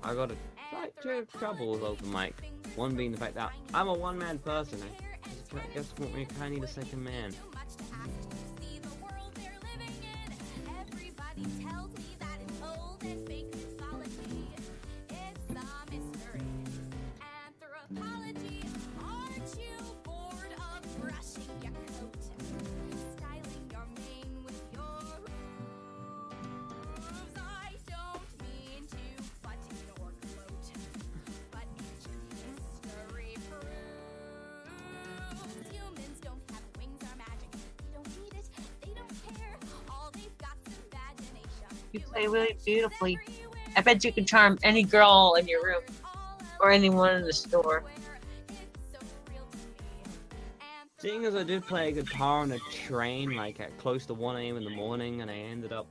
I got two trouble with open mic. One being the fact that I'm a one-man person. I guess we kind of need a second man. You play really beautifully. I bet you can charm any girl in your room or anyone in the store. Seeing as I did play a guitar on a train, like at close to 1 AM in the morning, and I ended up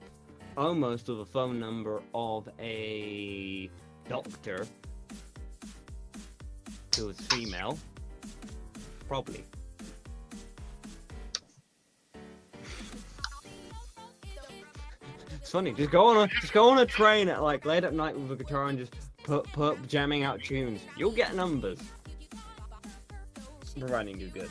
almost with a phone number of a doctor who was female, probably. It's funny, just go on a train at like late at night with a guitar and just put jamming out tunes. You'll get numbers. Providing you're good.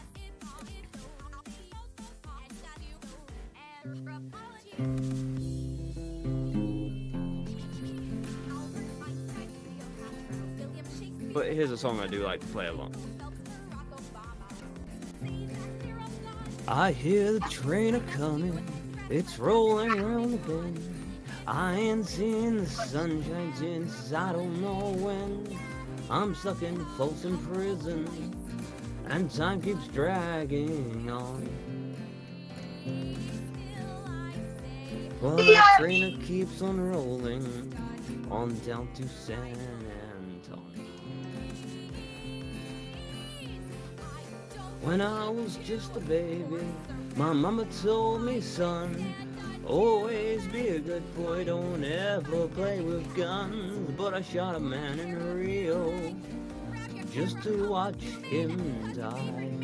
But here's a song I do like to play along. I hear the train a-comin', it's rolling around the bend. I ain't seen the sunshine since I don't know when. I'm stuck in Folsom Prison, and time keeps dragging on. Well, that train keeps on rolling on down to San Antonio. When I was just a baby, my mama told me, son, always be a good boy, don't ever play with guns. But I shot a man in Rio just to watch him die.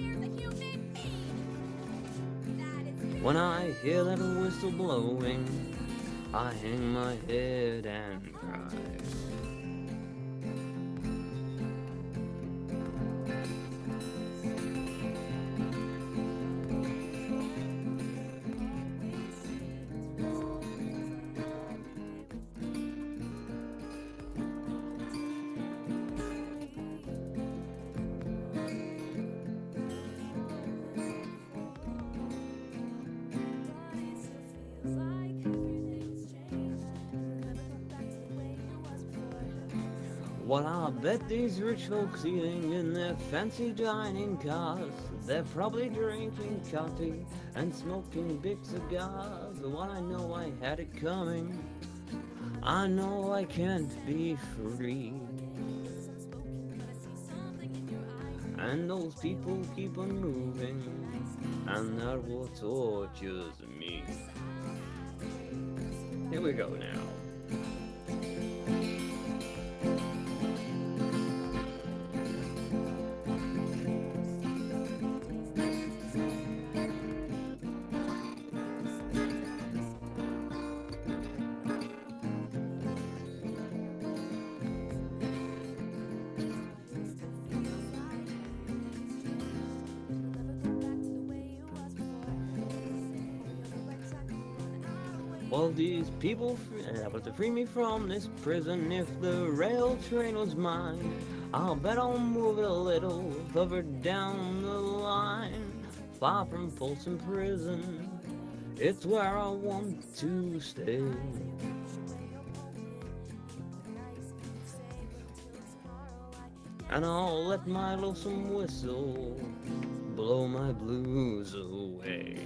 When I hear that whistle blowing, I hang my head and cry. Well, I bet these rich folks eating in their fancy dining cars, they're probably drinking coffee and smoking big cigars. Well, I know I had it coming, I know I can't be free. And those people keep on moving, and that's what tortures me. Here we go now. Well, these people able to free me from this prison. If the rail train was mine, I'll bet I'll move it a little further down the line. Far from Folsom Prison, it's where I want to stay. And I'll let my lonesome whistle blow my blues away.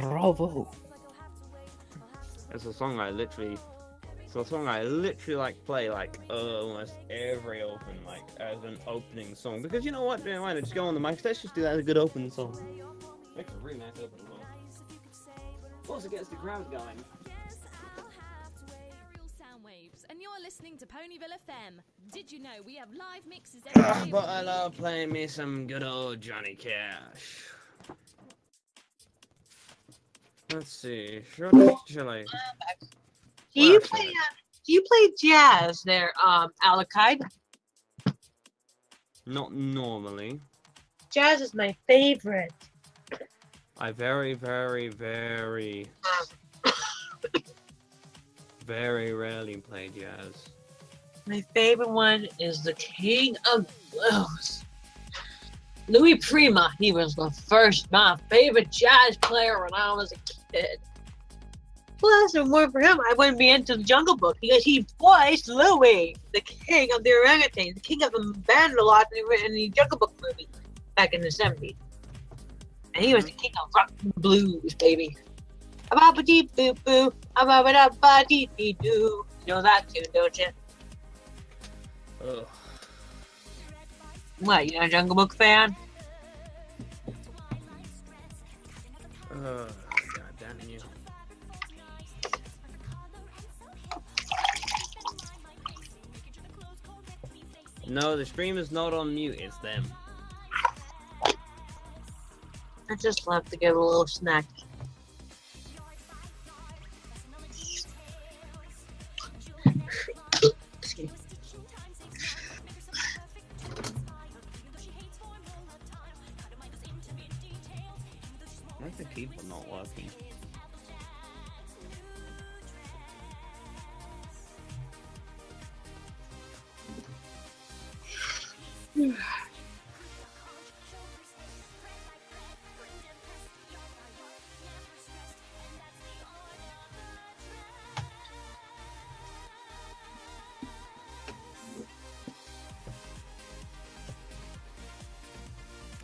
Bravo! It's a song I literally like play like almost every open, like as an opening song, because you know what, why not just go on the mic, let's just do that as a good opening song. Makes a really nice opening song. Also gets the crowd going. And you're listening to Ponyville FM. Did you know we have live mixes every day? But I love playing me some good old Johnny Cash. Let's see. Shall I? Do you play jazz there, Alakide? Not normally. Jazz is my favorite. I very, very, very, very rarely play jazz. My favorite one is the King of Blues. Louis Prima, he was my favorite jazz player when I was a kid. Plus, if it weren't for him, I wouldn't be into the Jungle Book because he voiced Louis, the king of the orangutan, the king of the Bangalore in the Jungle Book movie back in the 70s. And he was the king of rock and blues, baby. Abba-dee-boo-boo, abba-da-ba-dee-dee-doo. You know that tune, don't you? Ugh. What, you're not a Jungle Book fan? God damn you. No, the stream is not on mute, it's them. I just love to get a little snack. Why is the keyboard not working?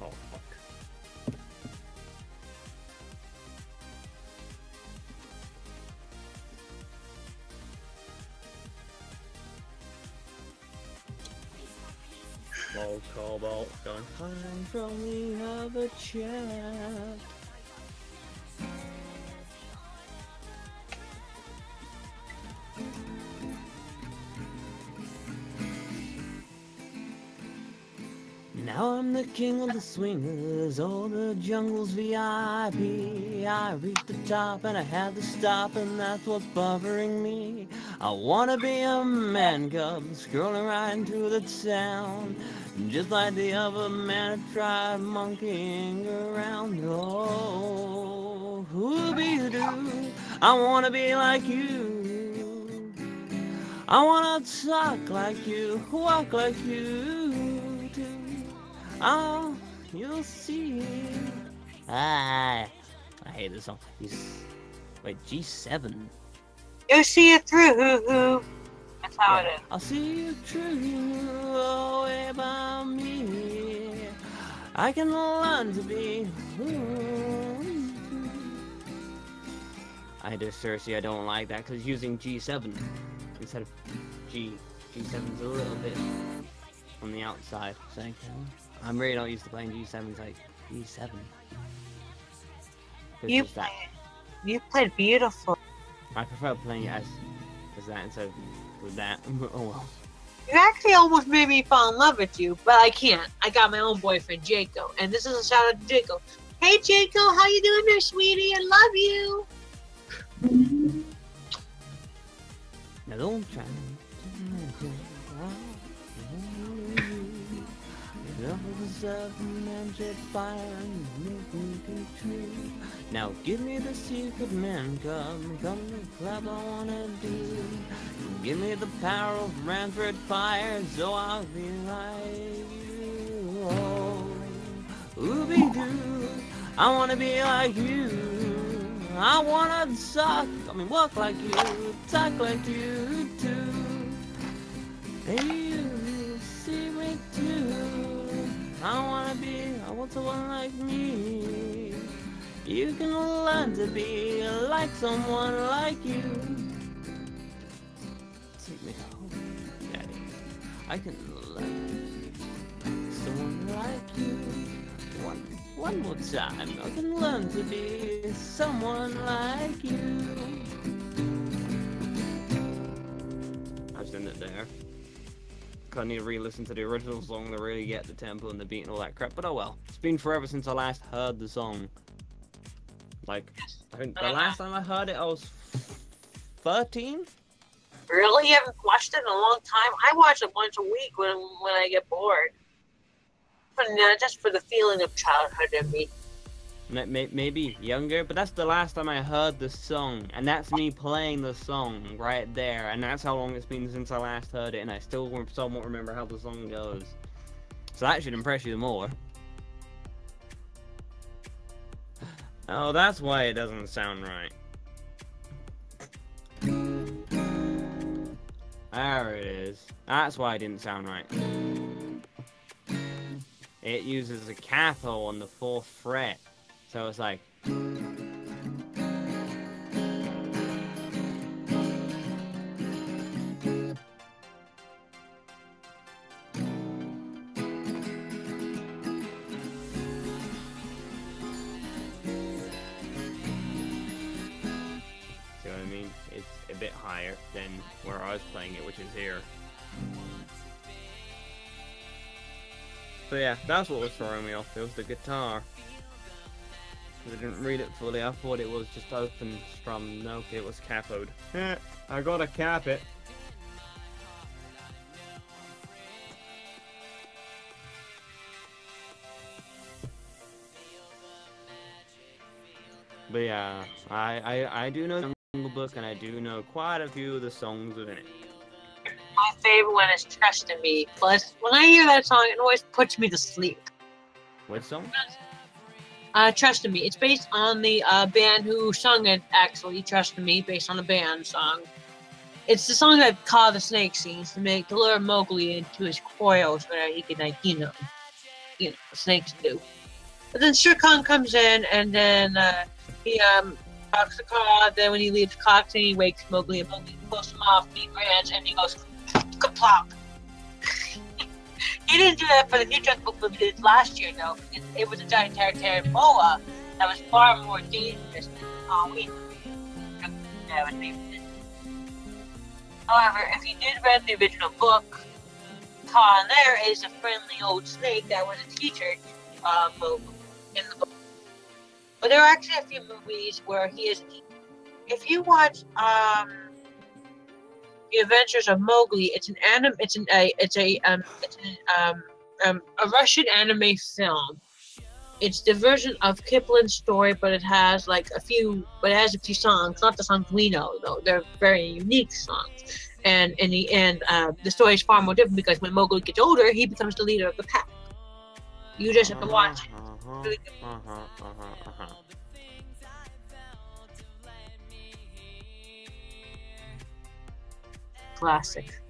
Oh, fuck. Low cobalt going hide from the other chat. Now I'm the king of the swingers, all the jungle's VIP. I reached the top and I had to stop, and that's what's bothering me. I wanna be a man cub, scrolling right into the town, just like the other man who tried monkeying around. Oh, who-be-doo, I wanna be like you. I wanna talk like you, walk like you do. Oh, you'll see. I hate this song. Wait, G7. You see it through. That's how it is. I'll see you through, away by me. I can learn to be. I just seriously, I don't like that because using G7 instead of G7's a little bit on the outside. So I'm really not used to playing G7s like G7. You played beautiful. I prefer playing it as that instead of with that. Oh well. You actually almost made me fall in love with you, but I can't. I got my own boyfriend, Jaco, and this is a shout out to Jaco. Hey, Jaco, how you doing there, sweetie? I love you. Now don't try. Now give me the secret man, come the club I wanna do. Give me the power of Ranford fire, so I'll be like you. Oh, ooby-doo, I wanna be like you. I wanna walk like you, talk like you too. Hey, you see me too. I want someone like me. You can learn to be like someone like you. Take me home, Daddy. I can learn to be someone like you. One more time. I can learn to be someone like you. I've seen it there. I need to re-listen to the original song to really get the tempo and the beat and all that crap, but oh well. It's been forever since I last heard the song. Like, I think the last time I heard it I was 13? Really? You haven't watched it in a long time? I watch it once a week when I get bored. But just for the feeling of childhood in me. Maybe younger, but that's the last time I heard the song, and that's me playing the song right there, and that's how long it's been since I last heard it, and I still somewhat remember how the song goes. So that should impress you more. Oh, that's why it doesn't sound right. There it is. That's why it didn't sound right. It uses a capo on the 4th fret. So it's like... See what I mean? It's a bit higher than where I was playing it, which is here. So yeah, that's what was throwing me off. It was the guitar. I didn't read it fully. I thought it was just open strum. No, okay, it was capoed. I gotta cap it. But yeah, I do know the Jungle Book, and I do know quite a few of the songs within it. My favorite one is Trust in Me. Plus, when I hear that song, it always puts me to sleep. What song? Trust in Me. It's based on the band who sung it, actually, Trust in Me, based on the band song. It's the song that Ka the Snake sings to lure Mowgli into his coils so that he can, like, you know, snakes do. But then Shere Khan comes in, and then he talks to Ka. Then when he leaves Ka, he wakes Mowgli, and Mowgli pulls him off, and he grants, and he goes, kaplop. He didn't do that for the new Jungle Book movie last year, though, because it was a giant Terran boa that was far more dangerous than we that was dangerous. However, if you did read the original book, Ka there is a friendly old snake that was a teacher in the book. But there are actually a few movies where he is. If you watch The Adventures of Mowgli, it's a Russian anime film. It's the version of Kipling's story, but it has a few songs. Not the songs we know, though. They're very unique songs. And in the end, the story is far more different because when Mowgli gets older, he becomes the leader of the pack. You just have to watch it. Really classic.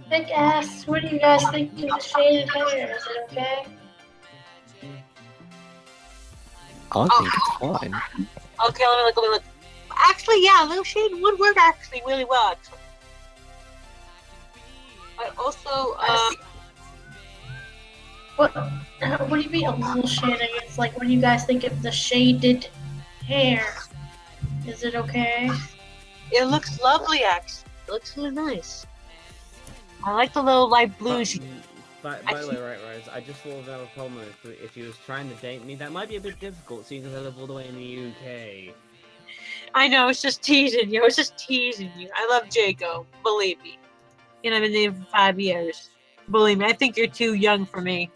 Nick asks, what do you guys think of the shaded hair? Is it okay? I think it's fine. Okay, let me look. Actually, yeah, a little shade would work actually really well, actually. But also, What do you mean a little shading? It's like, what do you guys think of the shaded hair? Is it okay? It looks lovely, actually. It looks really nice. I like the little light blues. By the way, right, Rose, I just thought of another problem. If he was trying to date me, that might be a bit difficult, seeing as I live all the way in the UK. I know, it's just teasing you. It's just teasing you. I love Jaco. Believe me. You know, I've been dating for 5 years. Believe me, I think you're too young for me.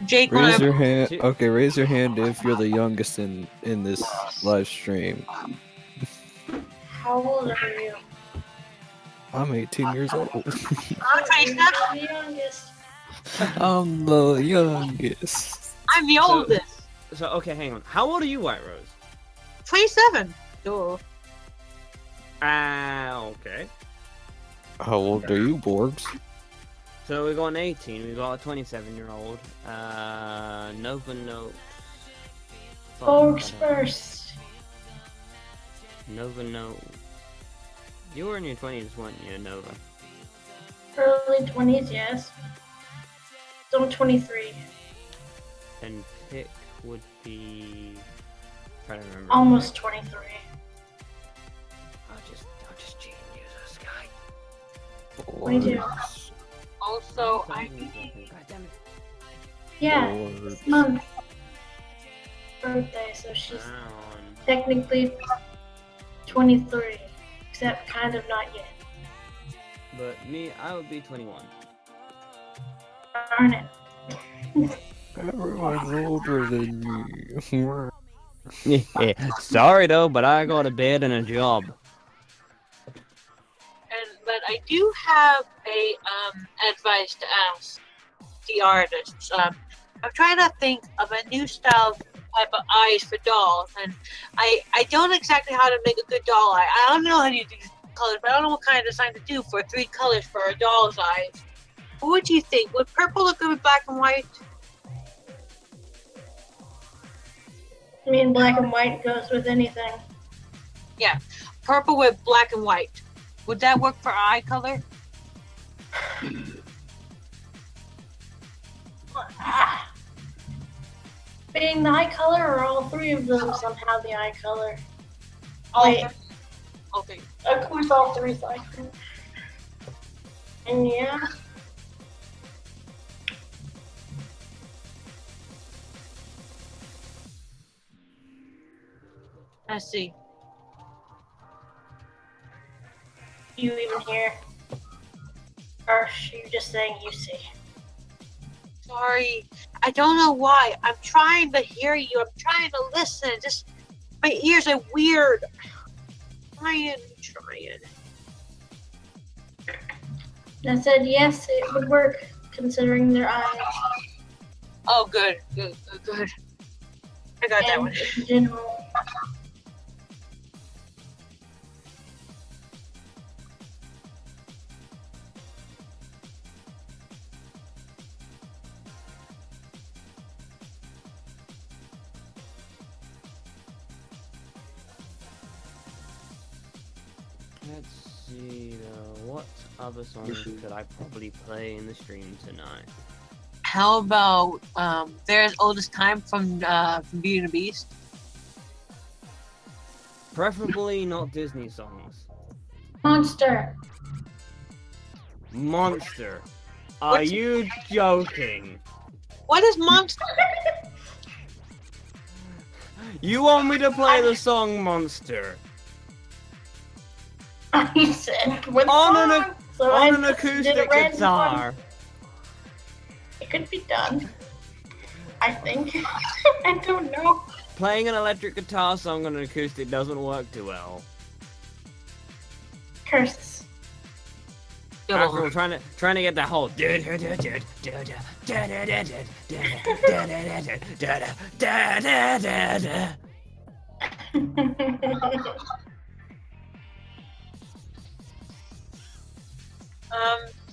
Jake, Raise your hand. Okay, raise your hand if you're the youngest in this live stream. How old are you? I'm 18 years old. I'm the youngest. I'm the youngest. I'm the oldest. So, okay, hang on. How old are you, White Rose? 27. Duh. Okay. How old are you, Borgs? So we got an 18, we got a 27-year-old. Nova Note. Folks first. Nova Note. You were in your 20s, weren't you, Nova? Early 20s, yes. So I'm 23. And Pick would be... trying to remember. Almost 23. I'll just cheat and use a Skype. 22. Also, I God damn it. Yeah, this month. Birthday, so she's technically 23. Except kind of not yet. But me, I would be 21. Darn it. Everyone's older than me. Yeah, sorry though, but I got a bed and a job. But I do have a advice to ask the artists. I'm trying to think of a new style type of eyes for dolls, and I don't exactly know how to make a good doll eye. I don't know how to use these colors, but I don't know what kind of design to do for 3 colors for a doll's eyes. What would you think? Would purple look good with black and white? I mean, black and white goes with anything. Yeah, purple with black and white. Would that work for eye color? Being the eye color, or all 3 of them somehow the eye color? Wait. Okay. Of course, all 3 is eye color. And yeah. I see. You even hear? Or are you just saying you see? Sorry. I don't know why. I'm trying to hear you. I'm trying to listen. Just my ears are weird. Trying. I said yes, it would work, considering their eyes. Oh, good. I got that one. In general. Let's see though, what other songs could I probably play in the stream tonight? How about There's Oldest Time from Beauty and the Beast? Preferably not Disney songs. Monster. Monster. Are you joking? What is Monster? You want me to play the song Monster? I said what On song? So on I an just did a acoustic random guitar. one. It could be done. I think. I don't know. Playing an electric guitar song on an acoustic doesn't work too well. Curses. After all, trying to get that whole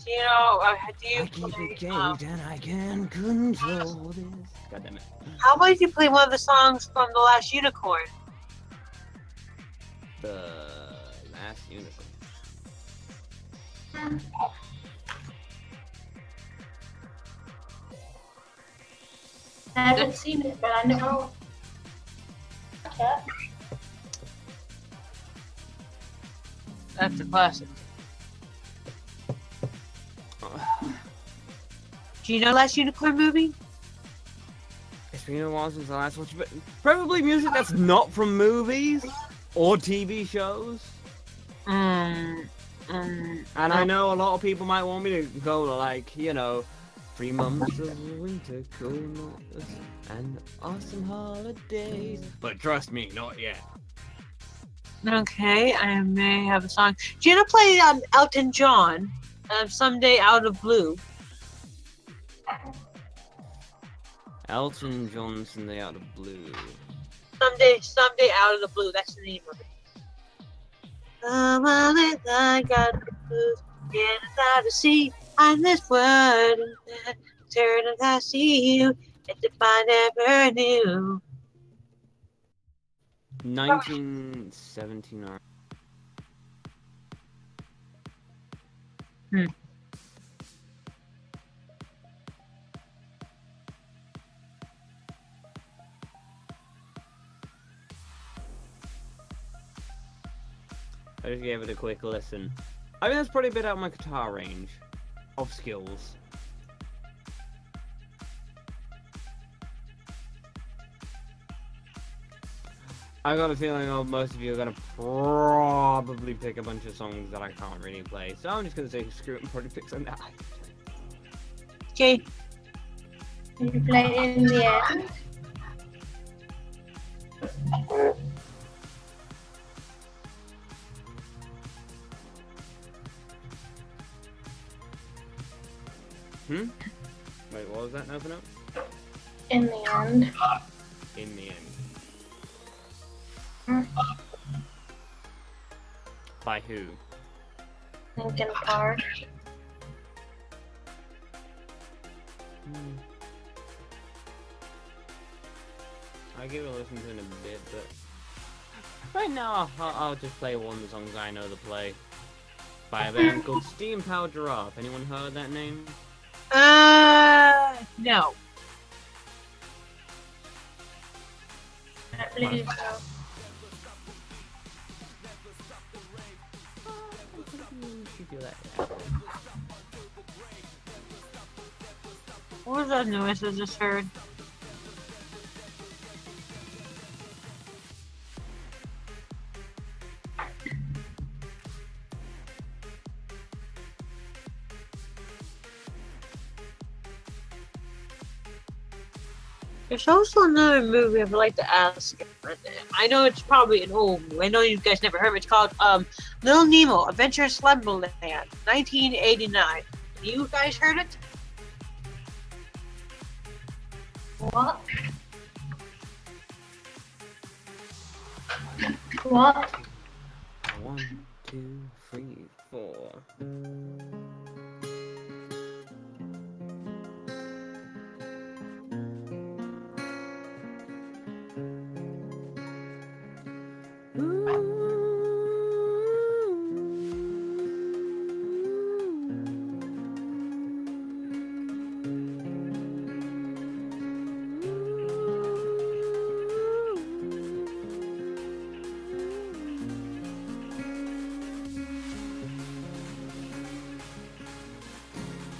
You know, do you I keep play, it caged and I can control this. God damn it. how about you play one of the songs from The Last Unicorn? The Last Unicorn. I haven't seen it, but I know. Yeah. That's a classic. Do you know last unicorn movie? It's been a while since I last watched it, but probably music that's not from movies or TV shows. And I know a lot of people might want me to go like, you know, 3 months of winter, cool months, and awesome holidays. But trust me, not yet. Okay, I may have a song. Do you know play Elton John? Someday Out of Blue. Elton John, Someday Out of Blue. Someday Out of the Blue. That's the name of it. I got the blues, getting out to sea on this world, and turn and I see you, and if I never knew. 1979. I just gave it a quick listen. I mean, that's probably a bit out of my guitar range of skills. I got a feeling most of you are gonna probably pick a bunch of songs that I can't really play, so I'm just gonna say screw it and probably pick some that I can play. Okay. You play it in the end. Wait, what was that? Open up? In the end. In the end. By who? Linkin Park. I'll give it a listen to in a bit, but right now I'll just play one of the songs I know to play by a band called Steam Power Giraffe. Anyone heard that name? No. I believe so. What was that noise I just heard? There's also another movie I'd like to ask. I know it's probably an old movie. I know you guys never heard of it. It's called Little Nemo, Adventure Slumberland, 1989. You guys heard it? What? What? 1, 2, 3, 4.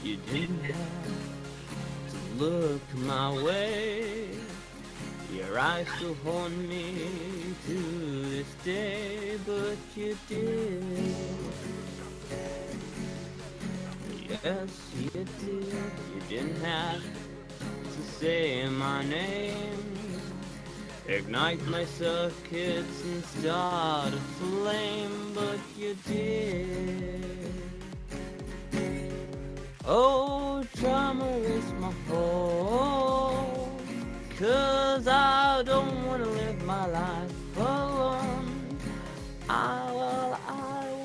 You didn't have to look my way. Your eyes still haunt me to this day, but you did. Yes, you did. You didn't have to say my name. Ignite my circuits and start a flame, but you did. Oh, drama is my fault, 'cause I don't wanna live my life alone. I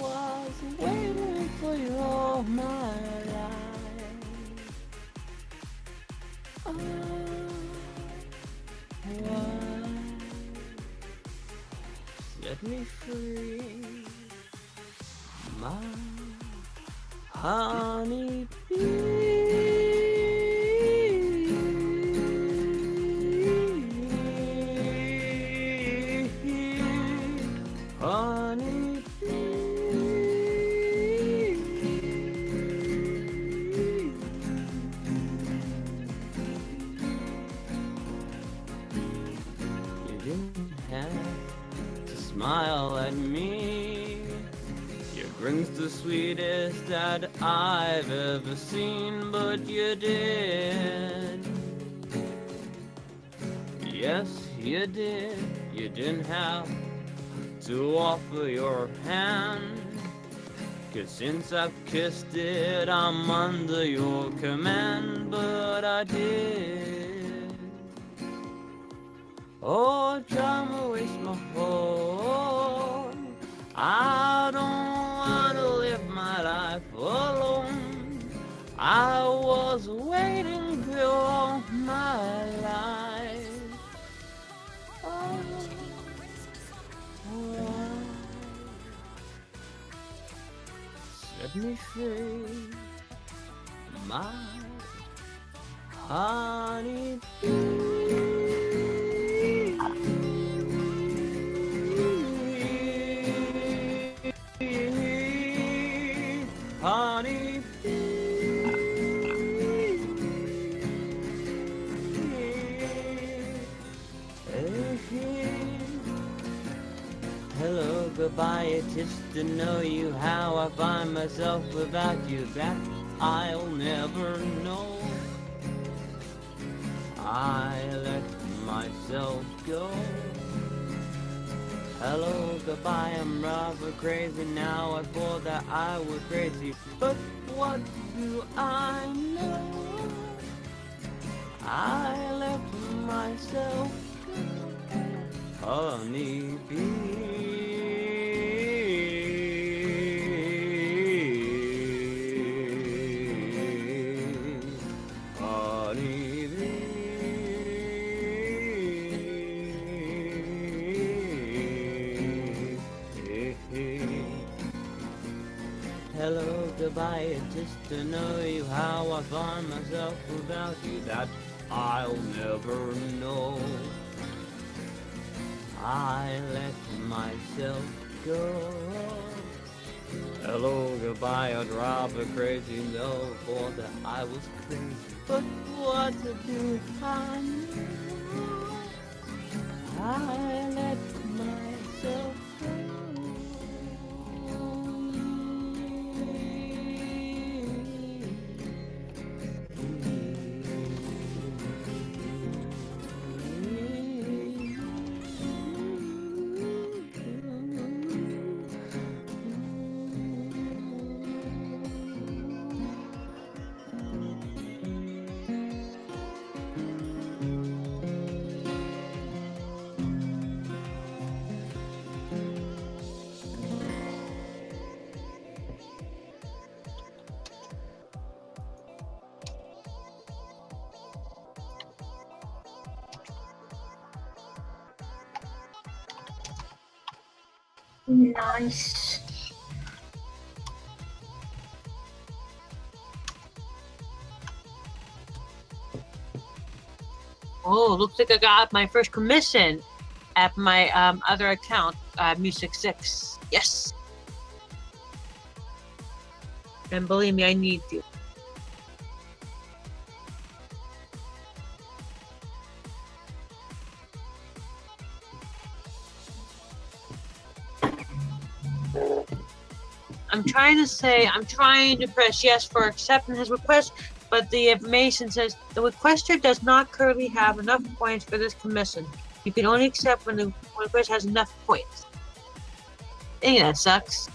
was waiting for you all my life. Set me free, my honey bee. the sweetest that I've ever seen, but you did. Yes, you did. You didn't have to offer your hand. 'Cause since I've kissed it, I'm under your command, but I did. Oh, drama waste my home. I don't wanna live my life alone. I was waiting for all my life. Oh. Set me free, my honey bee. Honey bee. Hello, goodbye, it's just to know you. How I find myself without you, that I'll never know. I let myself go. Hello, goodbye, I'm rather crazy now. I thought that I was crazy, but what do I know? I let myself go. Honey bee. Honey bee. Hello, goodbye, it's just to know you. How I find myself without you, that I'll never know. I let myself go. Hello, goodbye, I'd rather crazy, no, for that I was crazy. But what to do, I know. I let myself go. Nice. Oh, looks like I got my first commission at my other account, Music 6. Yes. And believe me, I need to. I'm trying to press yes for accepting his request, but the information says the requester does not currently have enough points for this commission. You can only accept when the request has enough points. Dang, that sucks.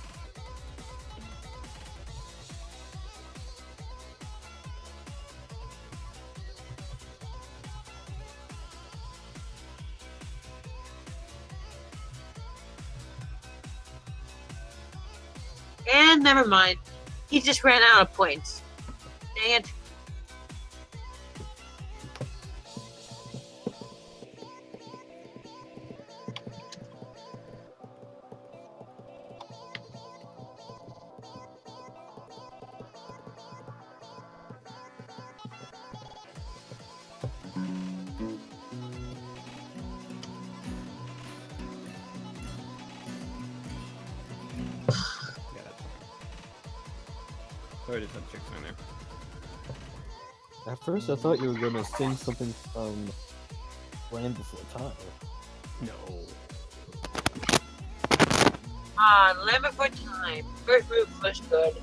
And never mind. He just ran out of points. Dang it. Sorry to touch chicks on there. At first, I thought you were gonna sing something from Land Before Time. No. Limit for time. First move was good.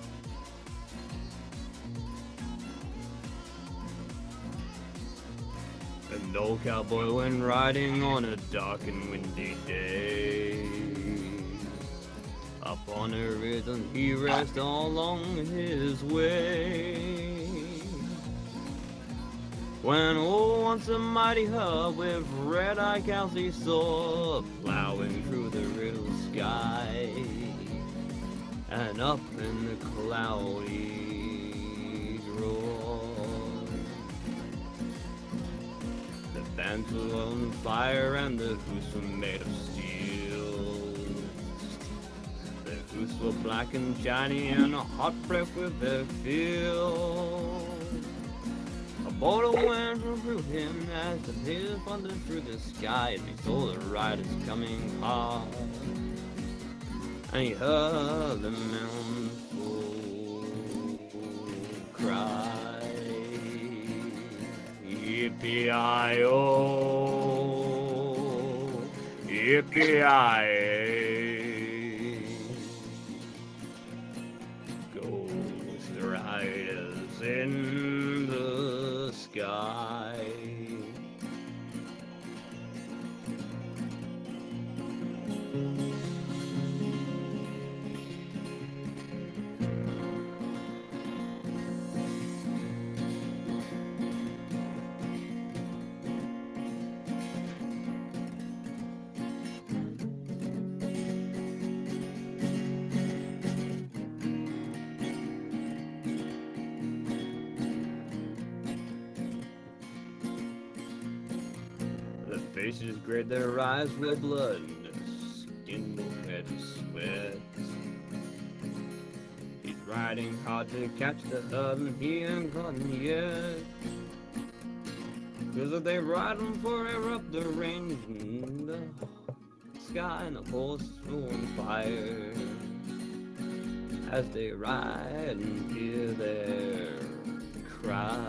An old cowboy went riding on a dark and windy day. Up on a rhythm he raced all along his way. When once a mighty hub with red-eyed cows he saw, plowing through the riddle sky, and up in the cloudy roar. The fans were on fire and the hoops were made of steel. The hoops were black and shiny and a hot breath with their feel. A bolt of wind through him as the hill thundered through the sky, and he saw the riders coming hard. And he heard the mournful cry, yippee-i-oh, yippee-i-ay. Ghost riders in the sky. Faces gray, their eyes were blood, and their skin red with sweat. He's riding hard to catch the hub, and he ain't caught him yet. 'Cause if they ride him forever up the range, and the sky and the horse are on fire. As they ride and hear their cry.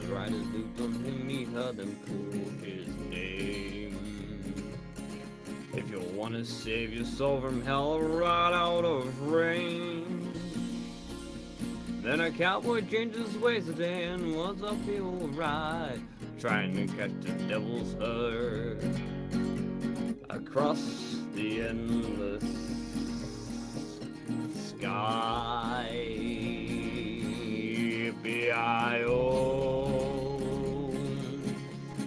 The riders looked on him, he heard them call his name. If you want to save your soul from hell, right out of rain. Then a cowboy changed his ways today and was uphill ride, trying to catch the devil's herd across the endless sky. Yippee-i-oh,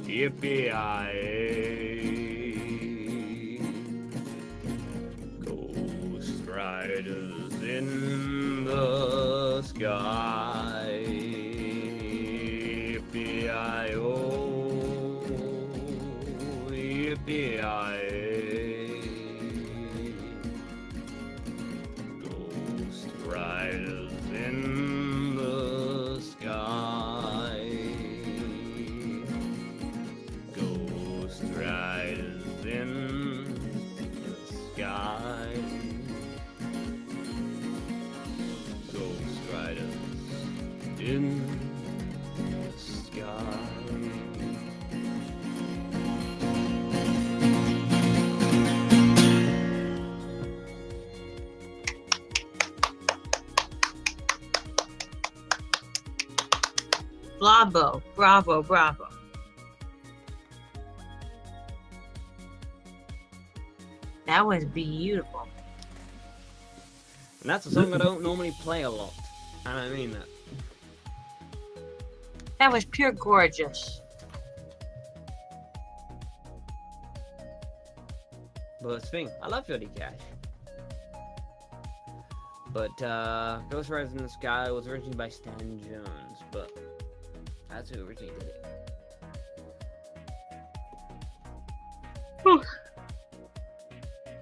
yippee-i-ay. Ghost riders in the sky. Yippee-i-oh, yippee-i-ay. Ghost riders in the sky. Ghost riders in the sky. Ghost riders in the sky. Bravo, bravo, bravo. That was beautiful. And that's a song I don't normally play a lot. And I mean that. That was pure gorgeous. But thing, I love Jody Cash. But Ghost Riders in the Sky was originally by Stan Jones, but that's who originally did it.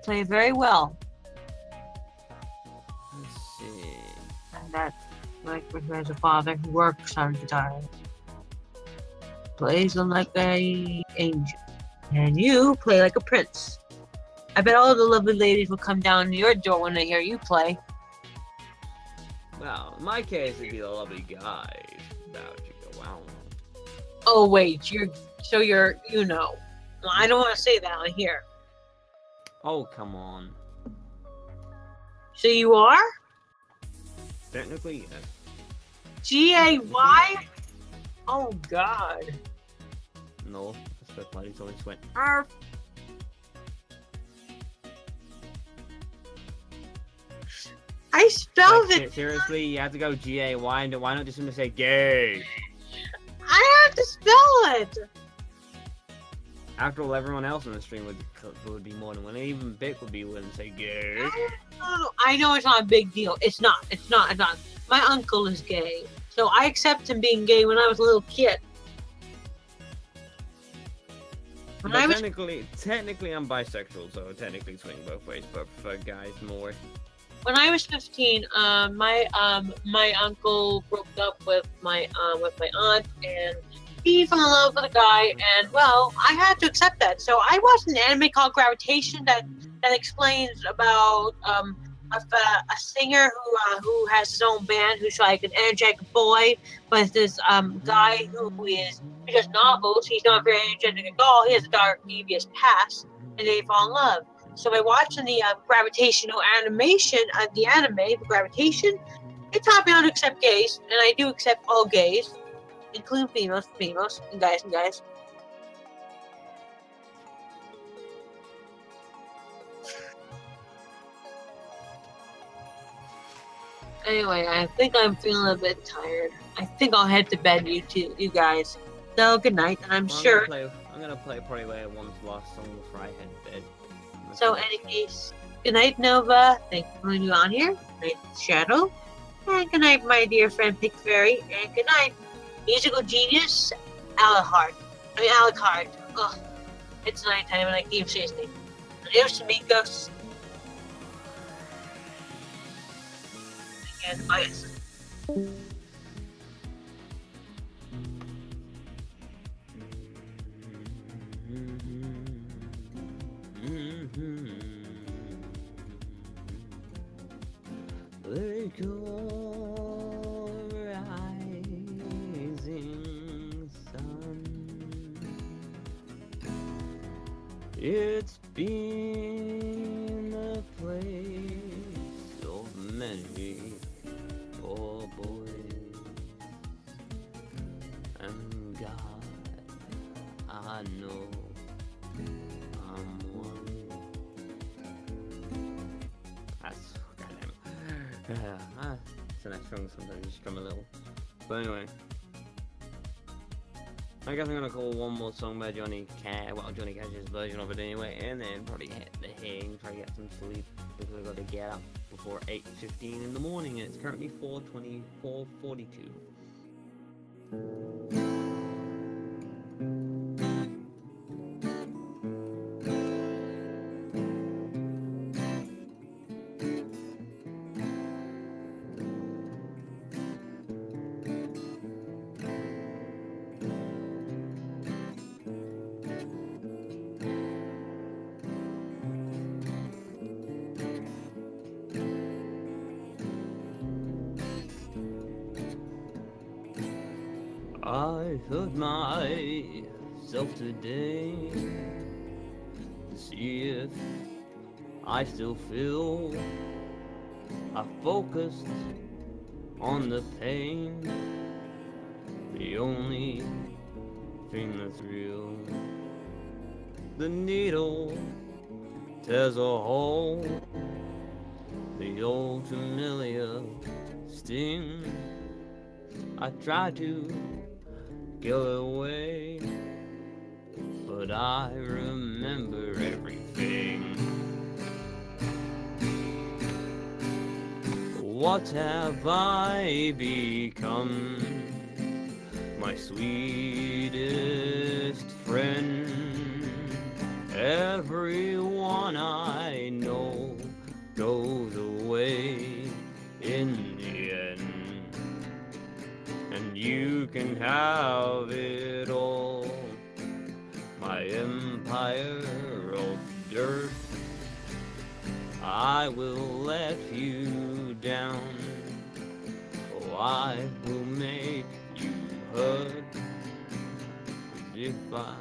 Played very well. Let's see. And that, like, as a father who works on guitar, plays them like a angel. And you play like a prince. I bet all the lovely ladies will come down to your door when they hear you play. Well, in my case, it'd be the lovely guys. About you go, wow. Oh wait, you know. Well, I don't want to say that on here. Oh, come on. So you are? Technically, yes. G-A-Y? Oh, God. No, that's what my always went. Arf. I spelled Like, it. seriously, you have to go G-A-Y, and why not just simply say gay? I have to spell it. After all, everyone else on the stream would be more than one. Even Vic would be willing to say gay. I know it's not a big deal. It's not. It's not. It's not. My uncle is gay, so I accept him being gay when I was a little kid. When But I was technically, I'm bisexual, so technically swing both ways. But for guys, more. When I was 15, my uncle broke up with my aunt, and he fell in love with a guy, and well, I had to accept that. So I watched an anime called Gravitation that explains about a singer who has his own band, who's like an energetic boy, but this guy who does novels. He's not very energetic at all. He has a dark, devious past, and they fall in love. So by watching the gravitational animation of the anime, the Gravitation, it taught me how to accept gays, and I do accept all gays, including females, and guys. Anyway, I think I'm feeling a bit tired. I think I'll head to bed, you guys. So good night, and I'm sure. I'm gonna play probably one's last song before I head to bed. So, in any case, good night, Nova. Thank you for being on here. Good night, Shadow. And good night, my dear friend Pick Fairy. And good night, musical genius, Alucard. Ugh, it's nighttime and I keep saying his name. Adios, amigos. And bye. Let go, rising sun. It's been a place of many poor boys, and God, I know I'm one. It's a nice song, sometimes you strum a little. But anyway, I guess I'm gonna call one more song by Johnny Cash's version of it anyway, and then probably hit the hay, try to get some sleep, because I've got to get up before 8:15 in the morning, and it's currently 4:42. I hurt myself today to see if I still feel. I focused on the pain, the only thing that's real. The needle tears a hole, the old familiar sting. I try to kill away, but I remember everything. What have I become? My sweetest friend. Everyone I know goes away in the end. And you can have it all, my empire of dirt. I will let you down, oh, I will make you hurt. If I...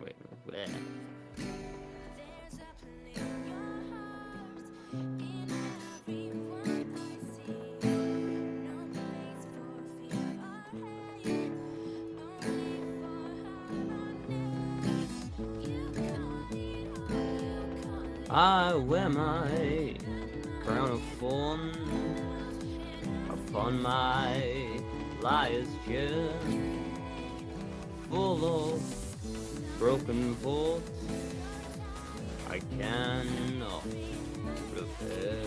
Wait, Bleh. I wear my crown of thorns upon my liar's chair, full of broken thoughts I cannot repair.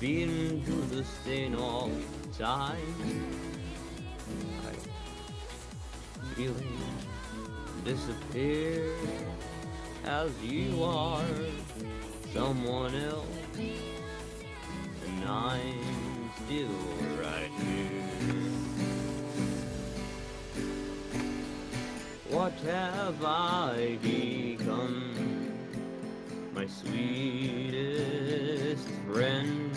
Been through the stain all the time, I feeling disappear. As you are someone else, and I'm still right here. What have I become, my sweetest friend?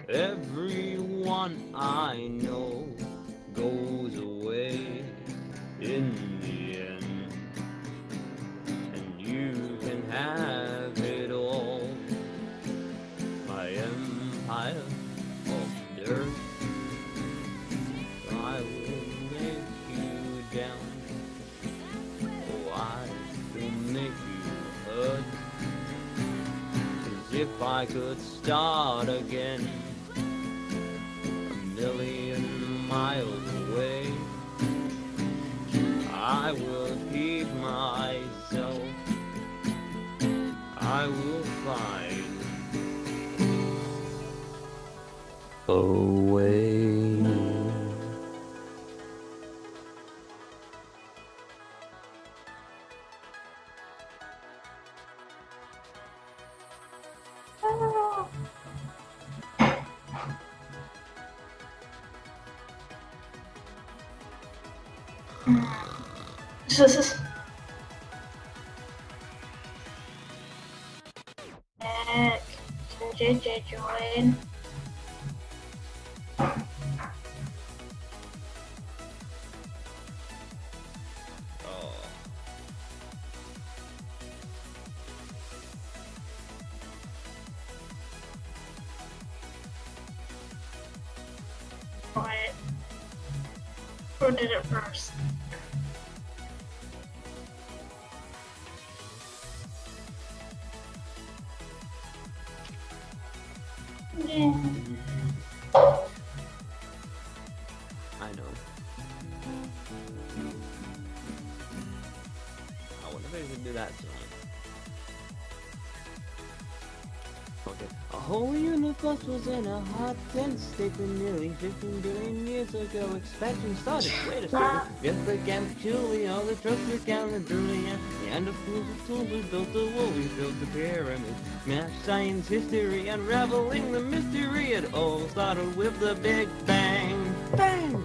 Everyone I know goes away in the end. You can have it all, my empire of dirt. I will make you down, oh, I will make you hurt. 'Cause if I could start again, a million miles away, I will keep myself. I will find a way. This is back. Can JJ join? Quiet. Who did it first? Yeah. I know. I wonder if I can do that song. Okay. A whole universe was in a hot, dense state for nearly 15 billion years ago. Expansion started. Wait a second. Just began peculiar. All the trucks began the brilliant. And the fools of tools we built the wall. We built the pyramid. Math, science, history, unraveling the mystery. It all started with the Big Bang. Bang!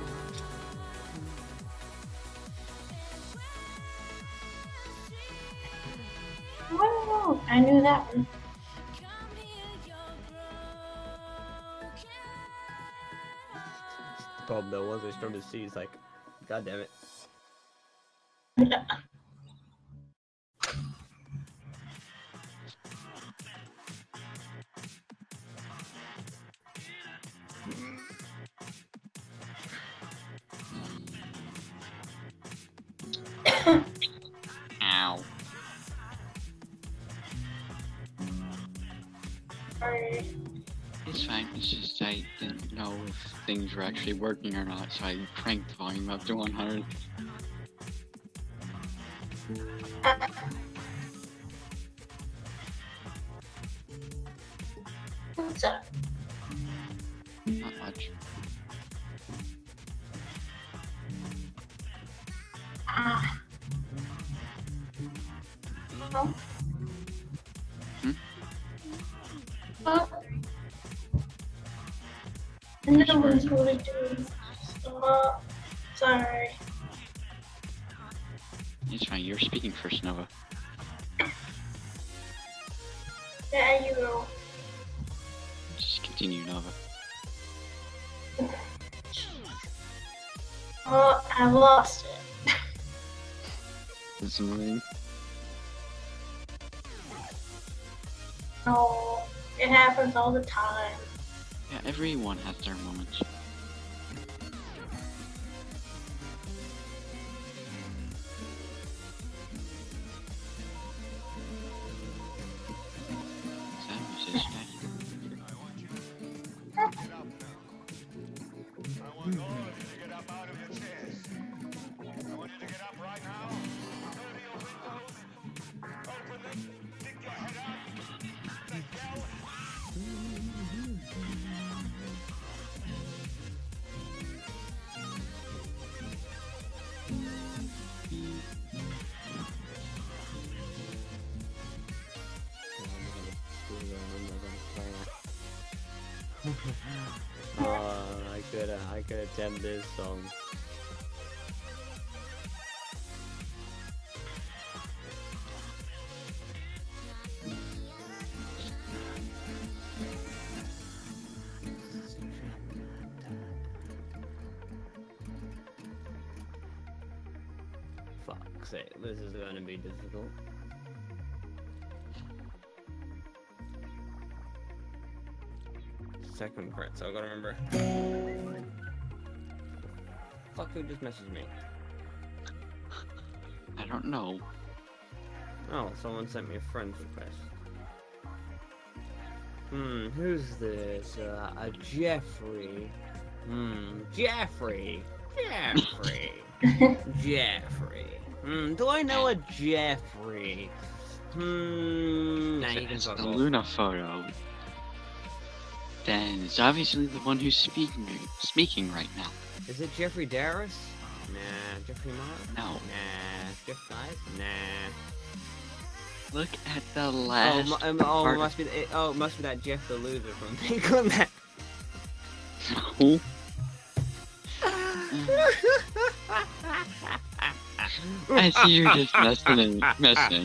Whoa, I knew that one. The problem though was I started to see, it's like, god damn it. Ow. Sorry. It's fine, it's just I didn't know if things were actually working or not, so I cranked the volume up to 100. What's up? Not much. Ah. Oh. Hmm? Oh. No one's really doing. Sorry. It's fine, you're speaking first, Nova. Yeah, you go. Just continue, Nova. Oh, I lost it. It's annoying. No, it happens all the time. Yeah, everyone has their moments. That was just Oh, I could attempt this song. Fuck's sake, this is going to be difficult. Second part, so I gotta remember. Fuck, who just messaged me? I don't know. Oh, someone sent me a friend's request. Who's this? Jeffrey. Jeffrey. Jeffrey. Do I know a Jeffrey? Nah, you can It's fuck the off. Luna photo. Then it's obviously the one who's speaking right now. Is it Jeffrey Darris? Nah. Jeffrey Martin? No. Nah. Jeff Guys? Nah. Look at the last. It part must be. It must be that Jeff the Loser from Pink on that. No. I see you're just messing.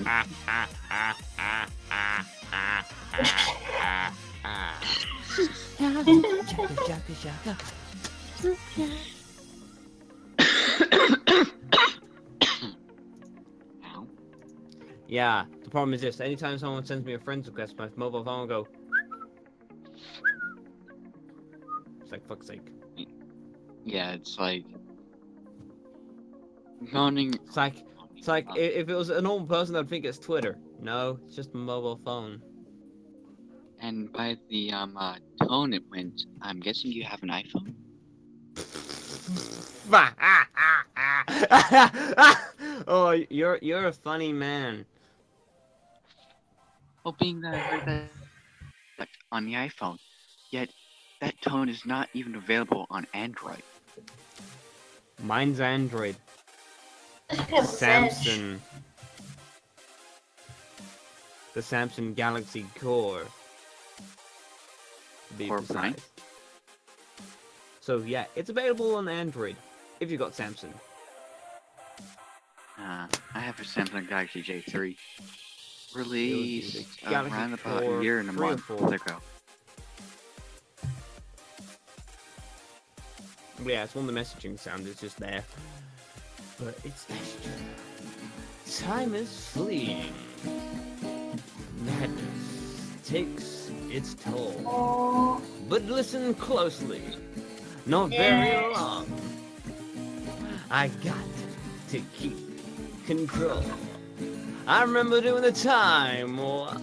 Ow. Yeah, the problem is this. Anytime someone sends me a friend's request, my mobile phone will go. It's like, fuck's sake. Yeah, it's like moaning. It's like if it was a normal person, I'd think it's Twitter. No, it's just a mobile phone. And by the tone it went, I'm guessing you have an iPhone. Oh, you're a funny man. Well, being that I heard that on the iPhone, yet that tone is not even available on Android. Mine's Android. Samsung. Samsung. The Samsung Galaxy Core. To be Core precise. Prime? So yeah, it's available on Android if you got Samsung. I have a Samsung Galaxy J3. Released Galaxy around about Core a year and a 3 or month 4. ago. Yeah, it's one of the messaging sounds. It's just there. But it's extra. Time is fleeing. Madness takes its toll. Oh, But listen closely. Not very long. I got to keep control. I remember doing the time or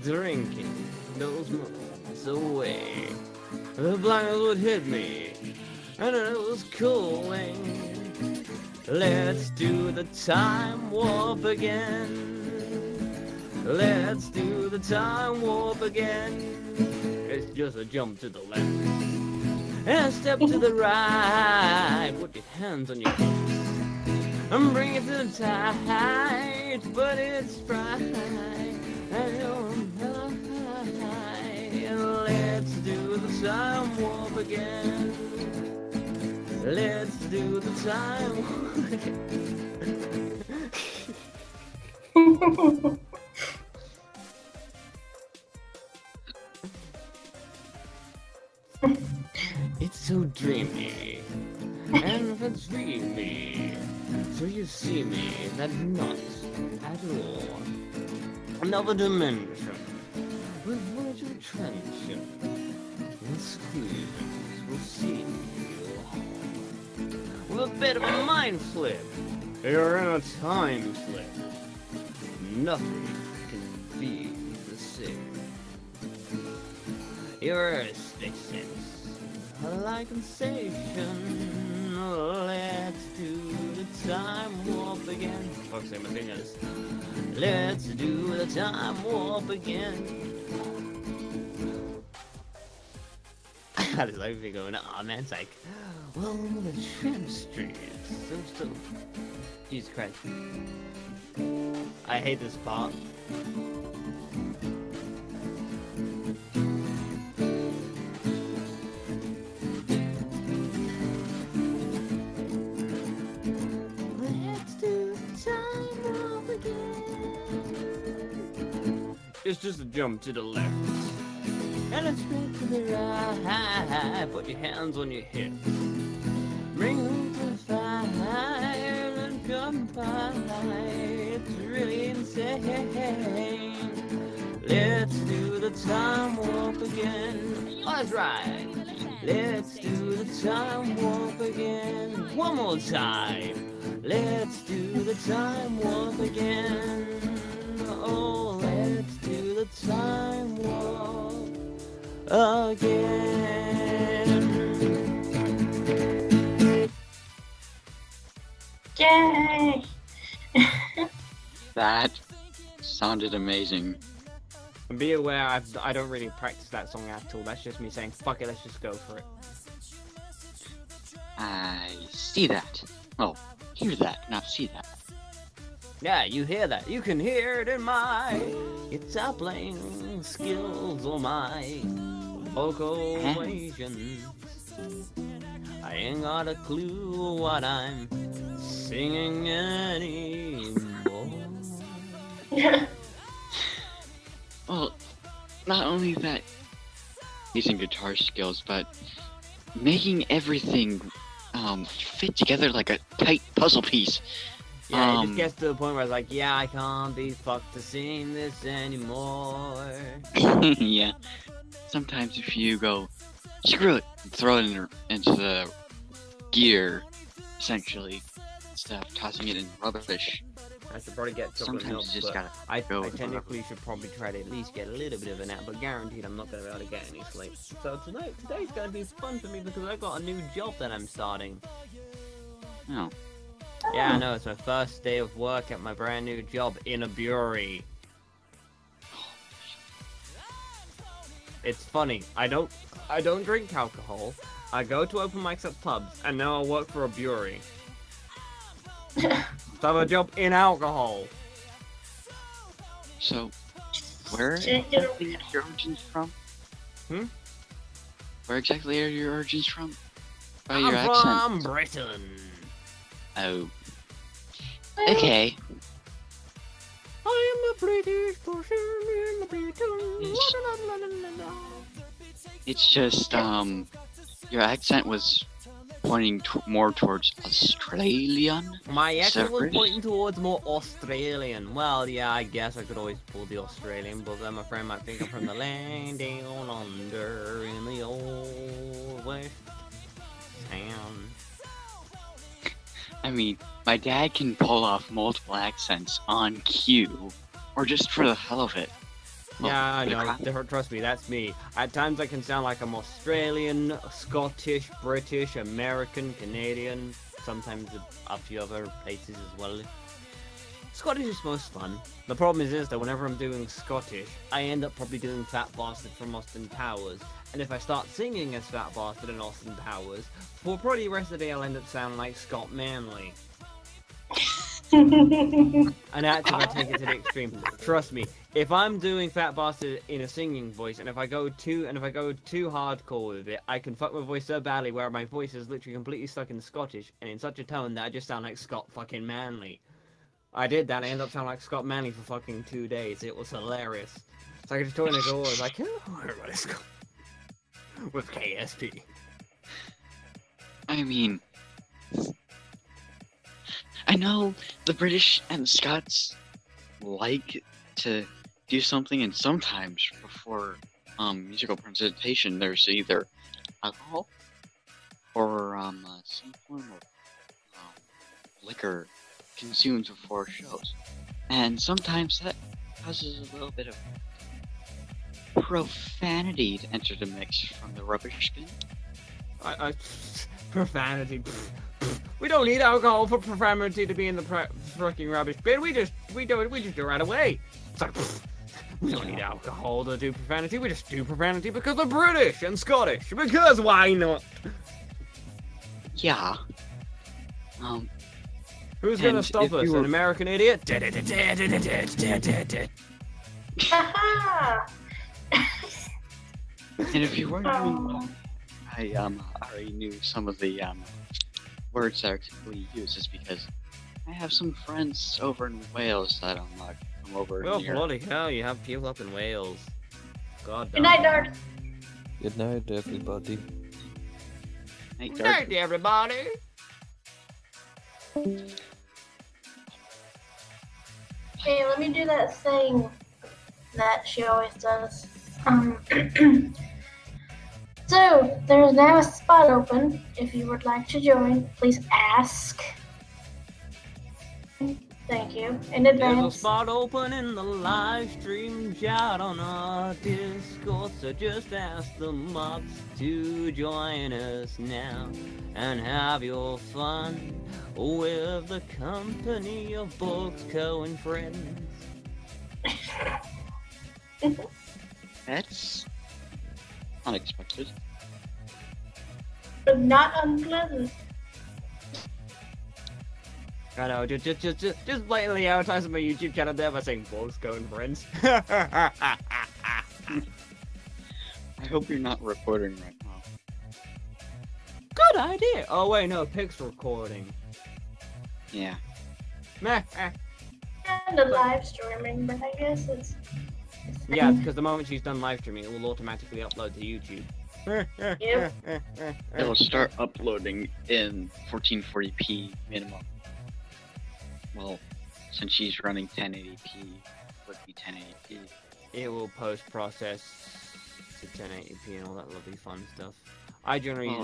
drinking those moments away. The blindness would hit me, and it was cooling. Let's do the time warp again. Let's do the time warp again. It's just a jump to the left and a step to the right. Put your hands on your hips and bring it to the tight, but it's bright and you're high. Let's do the time warp again. Let's do the time warp again. It's so dreamy. and free me, so you see me, that not at all. Another dimension, with virtual tension, and squeeze will see you. With a bit of a mind flip, you're in a time slip. Nothing can be the same. You're a sense, like sensation. Let's do the time warp again. Fuck's sake, my fingers. Let's do the time warp again. How does everything going? Oh man, it's like, well, the chemistry is so. Jesus Christ. I hate this part. It's just a jump to the left. And it's straight to the right. Put your hands on your hips. Bring them to the fire and come by. It's really insane. Let's do the time warp again. Oh, that's right. Let's do the time warp again. One more time. Let's do the time warp again. Oh, let's do the time warp again. Yay! That sounded amazing. And be aware, I don't really practice that song at all. That's just me saying, fuck it, let's just go for it. I see that. Oh, hear that, not see that. Yeah, you hear that. You can hear it in my guitar playing skills or my vocal equations. I ain't got a clue what I'm singing anymore. Well, not only that, using guitar skills, but making everything fit together like a tight puzzle piece. Yeah, it just gets to the point where it's like, yeah, I can't be fucked to sing this anymore. Yeah. Sometimes if you go, screw it, and throw it into the gear, essentially, instead of tossing it in rubbish. I should probably get chocolate Sometimes milk, you just but gotta I go with technically should probably try to at least get a little bit of a nap, but guaranteed I'm not going to be able to get any sleep. So today's going to be fun for me because I got a new job that I'm starting. Oh. Yeah, I know, it's my first day of work at my brand new job in a brewery. It's funny, I don't drink alcohol, I go to open mics at pubs, and now I work for a brewery. So I have a job in alcohol. So, where exactly are your origins from? Where exactly are your origins from? By your accent. I'm from Britain. Oh. Okay. I am a British person in Britain. It's just, your accent was pointing more towards Australian. My accent was British? pointing towards more Australian. Well, yeah, I guess I could always pull the Australian, but then my friend might think I'm from the land down under in the old west town. I mean, my dad can pull off multiple accents on cue, or just for the hell of it. Yeah, I know. Trust me, that's me. At times I can sound like I'm Australian, Scottish, British, American, Canadian, sometimes a few other places as well. Scottish is most fun. The problem is that whenever I'm doing Scottish, I end up probably doing Fat Bastard from Austin Powers. And if I start singing as Fat Bastard in Austin Powers, for probably the rest of the day I'll end up sounding like Scott Manley. And actually, I take it to the extreme. Trust me, if I'm doing Fat Bastard in a singing voice, and if I go too hardcore with it, I can fuck my voice so badly where my voice is literally completely stuck in Scottish and in such a tone that I just sound like Scott fucking Manley. I did that. I ended up sounding like Scott Manley for fucking 2 days. It was hilarious. So I just talking to door. I was like, "Hello, everybody, Scott." With KSP. I mean, I know the British and the Scots like to do something, and sometimes before musical presentation, there's either alcohol or some form of liquor consumed before shows, and sometimes that causes a little bit of profanity to enter the mix from the rubbish bin. Profanity. We don't need alcohol for profanity to be in the freaking rubbish bin. We just do it right away. It's like, we don't need alcohol to do profanity. We just do profanity because we're British and Scottish. Because why not? Yeah. Who's gonna And stop if us? you were- An American idiot? Haha! And if you weren't doing Oh. I already knew some of the words that are typically used, is because I have some friends over in Wales that come over Well, here. bloody hell, you have people up in Wales. God Good night, Dart. Good night, everybody. Hey, Good Dark, night, everybody. Hey, let me do that thing that she always does. So, there is now a spot open. If you would like to join, please ask. Thank you. In There's a advance. spot open in the live stream chat on our Discord, so just ask the mobs to join us now and have your fun with the company of Books Co and friends. that's unexpected. But not unpleasant. I know, just blatantly advertising my YouTube channel there by saying Books Co and friends. I hope you're not recording right now. Good idea. Oh wait, no, Pic's recording. Yeah. Meh. And a live streaming, but I guess it's. Yeah, because the moment she's done live streaming, it will automatically upload to YouTube. Yep. It'll start uploading in 1440p minimum. Well, since she's running 1080p, it would be 1080p. It will post-process to 1080p and all that lovely fun stuff. I generally,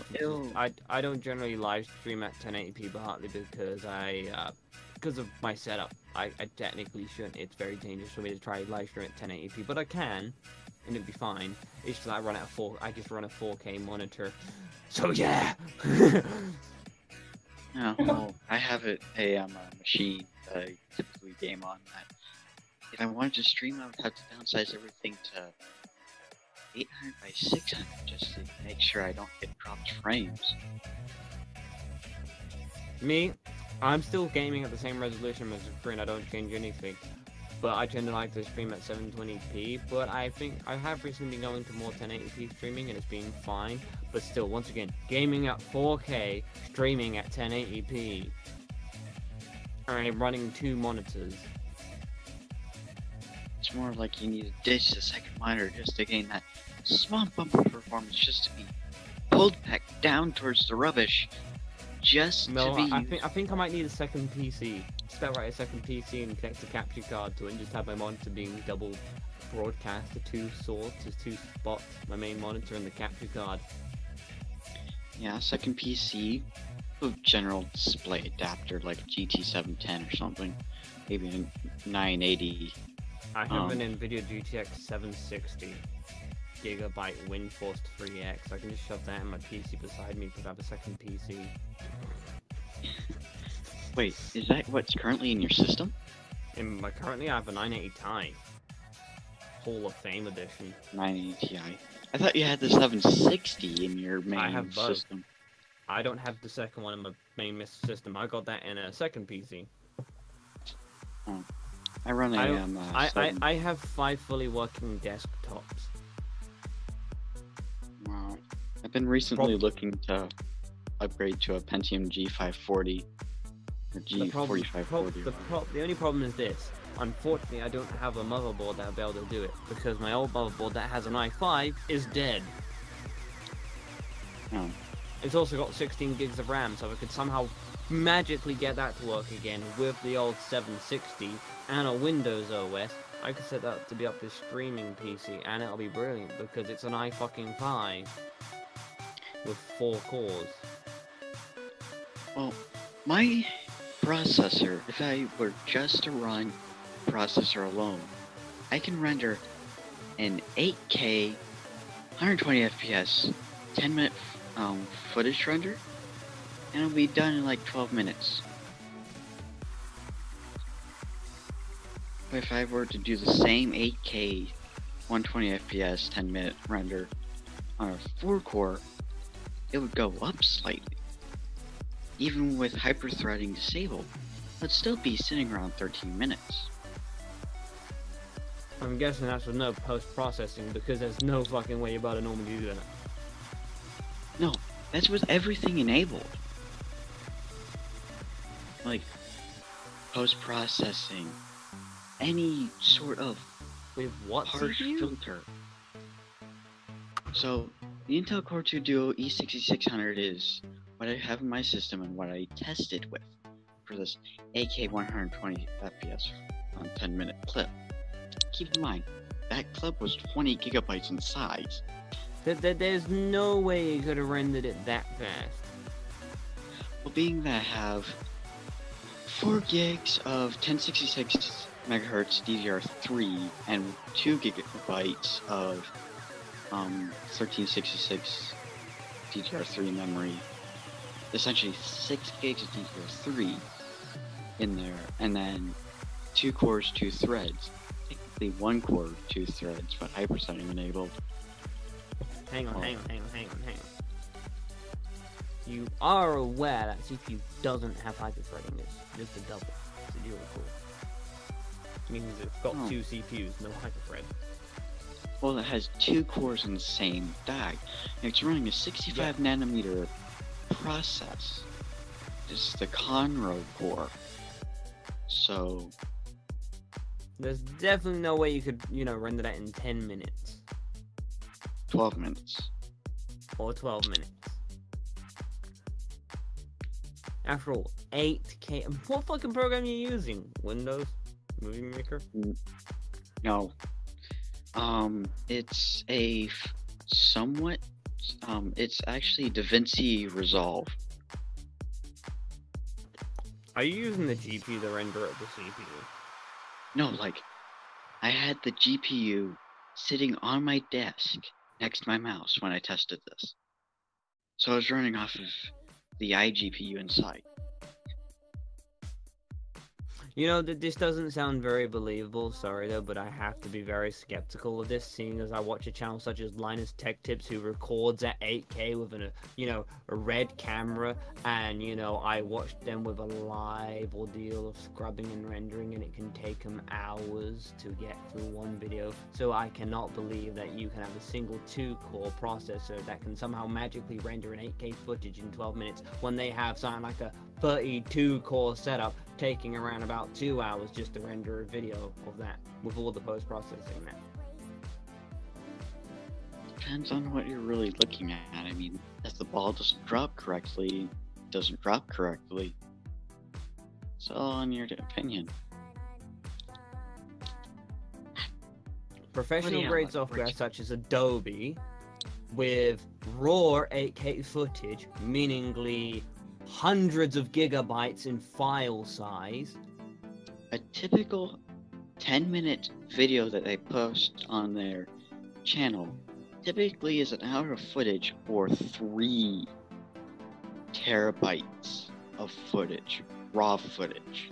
I don't generally live stream at 1080p, but partly because of my setup. I technically shouldn't. It's very dangerous for me to try live stream at 1080p, but I can, and it'll be fine. It's just that I just run a 4K monitor. So yeah. Yeah, well, I have a machine that I typically game on that. If I wanted to stream, I would have to downsize everything to 800 by 600 just to make sure I don't get dropped frames. Me, I'm still gaming at the same resolution as the screen. I don't change anything. But I tend to like to stream at 720p, but I think I have recently been going to more 1080p streaming and it's been fine. But still, once again, gaming at 4K, streaming at 1080p, and running 2 monitors. It's more like you need to ditch the second monitor just to gain that small bump of performance, just to be pulled back down towards the rubbish, just No, to be. I think I might need a second PC. Just outright a second PC and connect the capture card to it and just have my monitor being double broadcast to 2 spots, my main monitor and the capture card. Yeah, second PC, a general display adapter like a GT710 or something, maybe a 980. I have an NVIDIA GTX 760 gigabyte WindForce 3X. I can just shove that in my PC beside me because I have a second PC. Wait, is that what's currently in your system? Currently I have a 980 Ti. Hall of Fame edition. 980 Ti. I thought you had the 760 in your main I have both. system. I don't have the second one in my main system. I got that in a second PC. Oh. I run a I have 5 fully working desktops. Wow. I've been recently looking to upgrade to a Pentium G540 or G4540. The only problem is this. Unfortunately, I don't have a motherboard that'll be able to do it because my old motherboard that has an i5 is dead. Oh. It's also got 16 gigs of RAM, so if I could somehow magically get that to work again with the old 760 and a Windows OS, I could set that to be up this streaming PC, and it'll be brilliant because it's an i5 with 4 cores. Well, my processor, if I were just to run processor alone, I can render an 8K, 120 FPS, 10-minute footage render, and it'll be done in like 12 minutes. But if I were to do the same 8K, 120 FPS, 10-minute render on a 4-core, it would go up slightly. Even with hyper-threading disabled, it'd still be sitting around 13 minutes. I'm guessing that's with no post-processing, because there's no fucking way you're about to normally do that. No, that's with everything enabled. Like, post-processing, any sort of With what harsh CPU? filter. So, the Intel Core 2 Duo E6600 is what I have in my system and what I tested with for this AK 120 FPS on 10-minute clip. Keep in mind, that clip was 20 gigabytes in size. There's no way you could have rendered it that fast. Well, being that I have 4 gigs of 1066 megahertz DDR3 and 2 gigabytes of 1366 DDR3 memory, essentially 6 gigs of DDR3 in there, and then 2 cores, 2 threads. Technically 1 core, 2 threads, but hyper-threading enabled. Hang on. You are aware that CPU doesn't have hyper-threading, it's just a double. It's really cool. It means it's got 2 CPUs, no hyper-thread. Well, it has 2 cores in the same die. It's running a 65 nanometer process. It's the Conroe core. So, There's definitely no way you could, render that in 10 minutes. 12 minutes. Or 12 minutes. After all, 8K. What fucking program are you using? Windows? Movie Maker? No. It's a somewhat, it's actually DaVinci Resolve. Are you using the GPU to render at the CPU? No, like, I had the GPU sitting on my desk next to my mouse when I tested this. So I was running off of the iGPU inside. This doesn't sound very believable, sorry though, but I have to be very skeptical of this, seeing as I watch a channel such as Linus Tech Tips, who records at 8K with a red camera, and, I watch them with a live ordeal of scrubbing and rendering, and it can take them hours to get through one video, so I cannot believe that you can have a single 2-core processor that can somehow magically render an 8K footage in 12 minutes, when they have something like a 32-core setup taking around about 2 hours just to render a video of that with all the post-processing now. Depends on what you're really looking at. I mean, if the ball doesn't drop correctly, it doesn't drop correctly. It's all in your opinion. Professional grade software such as Adobe with raw 8K footage, meaningly hundreds of gigabytes in file size. A typical 10-minute video that they post on their channel typically is an hour of footage or 3 terabytes of footage, raw footage.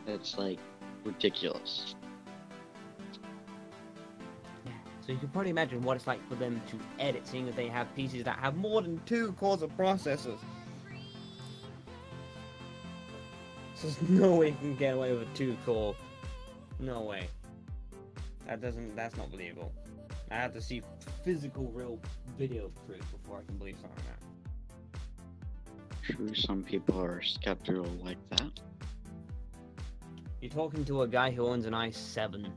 That's like ridiculous. So you can probably imagine what it's like for them to edit, seeing that they have PCs that have more than 2 cores of processors. So there's no way you can get away with a 2-core. No way. That's not believable. I have to see physical, real video proof before I can believe something like that. True, some people are skeptical like that. You're talking to a guy who owns an i7.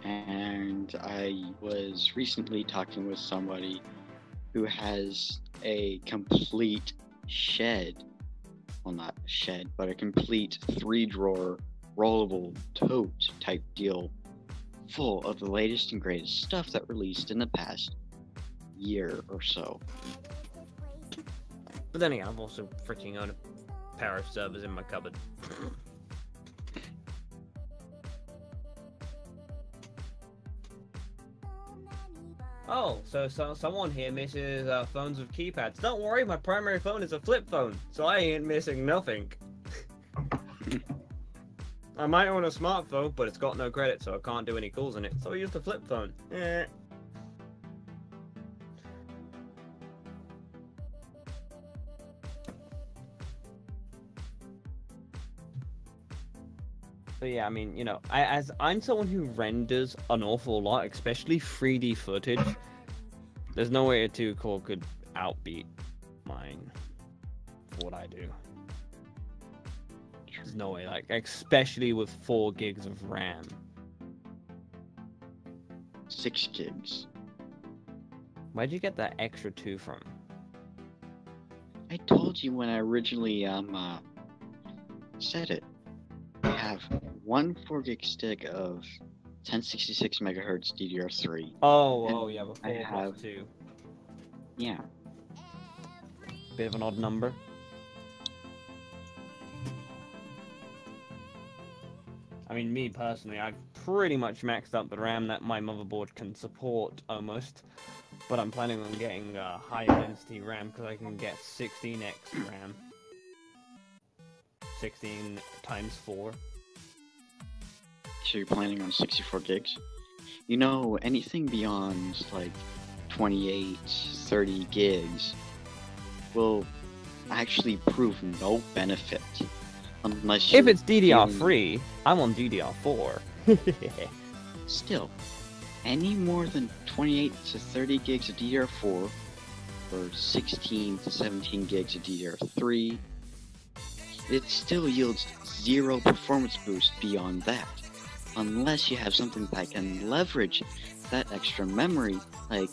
and I was recently talking with somebody who has a complete shed. Well, not a shed, but a complete 3-drawer rollable tote type deal full of the latest and greatest stuff that released in the past year or so. But then again, I've also freaking owned a pair of servers in my cupboard. Oh, so someone here misses phones with keypads. Don't worry, my primary phone is a flip phone, so I ain't missing nothing. I might own a smartphone, but it's got no credit, so I can't do any calls on it, so I use the flip phone. Eh. But yeah, I mean, you know, I'm someone who renders an awful lot, especially 3D footage. There's no way a 2-core could outbeat mine for what I do. There's no way, like, especially with 4 gigs of RAM. 6 gigs. Where'd you get that extra 2 from? I told you when I originally said it. I have one 4 gig stick of 1066 megahertz DDR3. Oh, yeah, but 4 I have- plus 2. Yeah. Bit of an odd number. I mean, me personally, I've pretty much maxed out the RAM that my motherboard can support, almost. But I'm planning on getting higher density RAM because I can get 16x RAM. 16 times 4. So you're planning on 64 gigs? You know, anything beyond like 28, 30 gigs will actually prove no benefit. Unless If you're it's DDR3, I'm on DDR4. Still, any more than 28 to 30 gigs of DDR4 or 16 to 17 gigs of DDR3, it still yields 0 performance boost beyond that. Unless you have something that can leverage that extra memory, like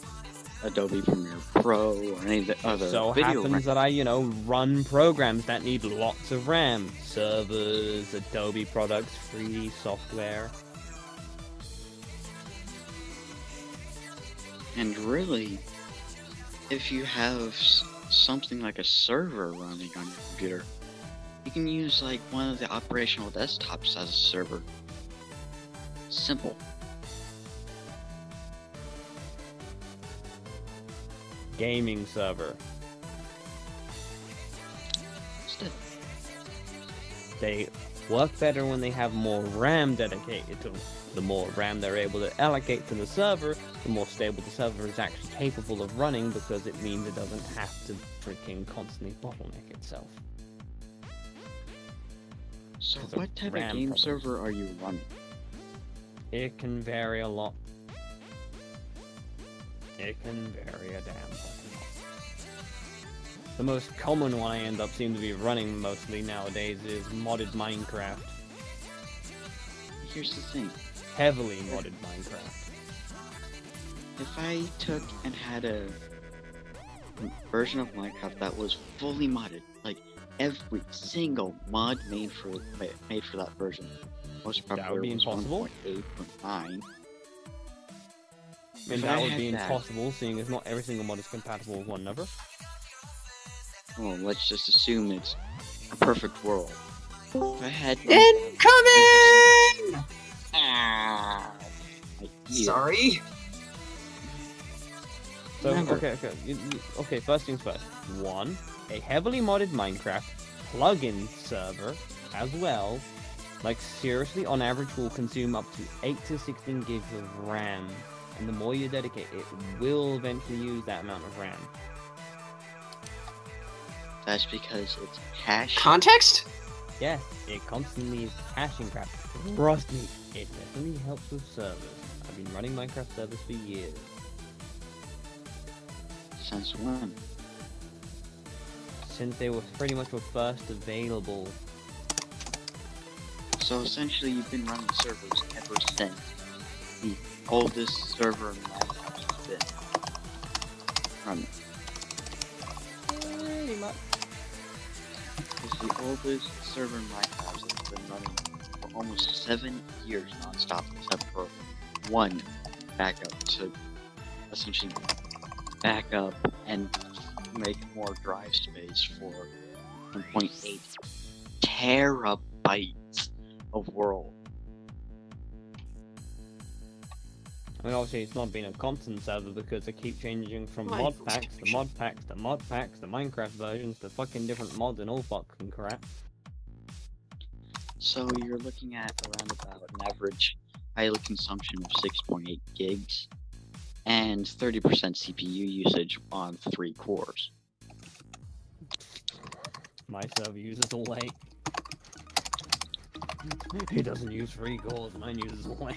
Adobe Premiere Pro or any of the other So video happens that I, you know, run programs that need lots of RAM. Servers, Adobe products, 3D software. And really, if you have something like a server running on your computer, you can use like one of the operational desktops as a server. Simple. Gaming server. Still. They work better when they have more RAM dedicated to them. The more RAM they're able to allocate to the server, the more stable the server is actually capable of running, because it means it doesn't have to freaking constantly bottleneck itself. So It's a what type of RAM game problem. server are you running? It can vary a lot. It can vary a damn fucking lot. The most common one I end up seem to be running mostly nowadays is modded Minecraft. Here's the thing. Heavily modded Minecraft. If I took and had a version of Minecraft that was fully modded, like every single mod made for that version, most That would popular be was impossible. 1.8.9. I mean, If that I would had be that- impossible, seeing as not every single mod is compatible with one another. Well, let's just assume it's a perfect world. If I had Incoming! Ah, my ear. Sorry. So, Remember- okay, first things first. One, a heavily modded Minecraft plugin server as well, like seriously, on average will consume up to 8 to 16 gigs of RAM. And the more you dedicate, it will eventually use that amount of RAM. That's because it's hash. Context? Yes, it constantly is caching crap. Trust me, it definitely helps with servers. I've been running Minecraft servers for years. Since when? Since they were pretty much were first available. So essentially, you've been running servers ever since. the oldest server in Minecraft has been running. Pretty much. It's the oldest server in Minecraft that's been running for almost 7 years non-stop, except for one backup to essentially back up and make more drive space for 1.8 terabytes of world. I mean, obviously, it's not been a constant server because they keep changing from mod packs to mod packs to mod packs to Minecraft versions to fucking different mods and all fucking crap. So you're looking at around about an average idle consumption of 6.8 gigs and 30% CPU usage on 3 cores. My server uses all 8. He doesn't use 3 cores, mine uses all 8.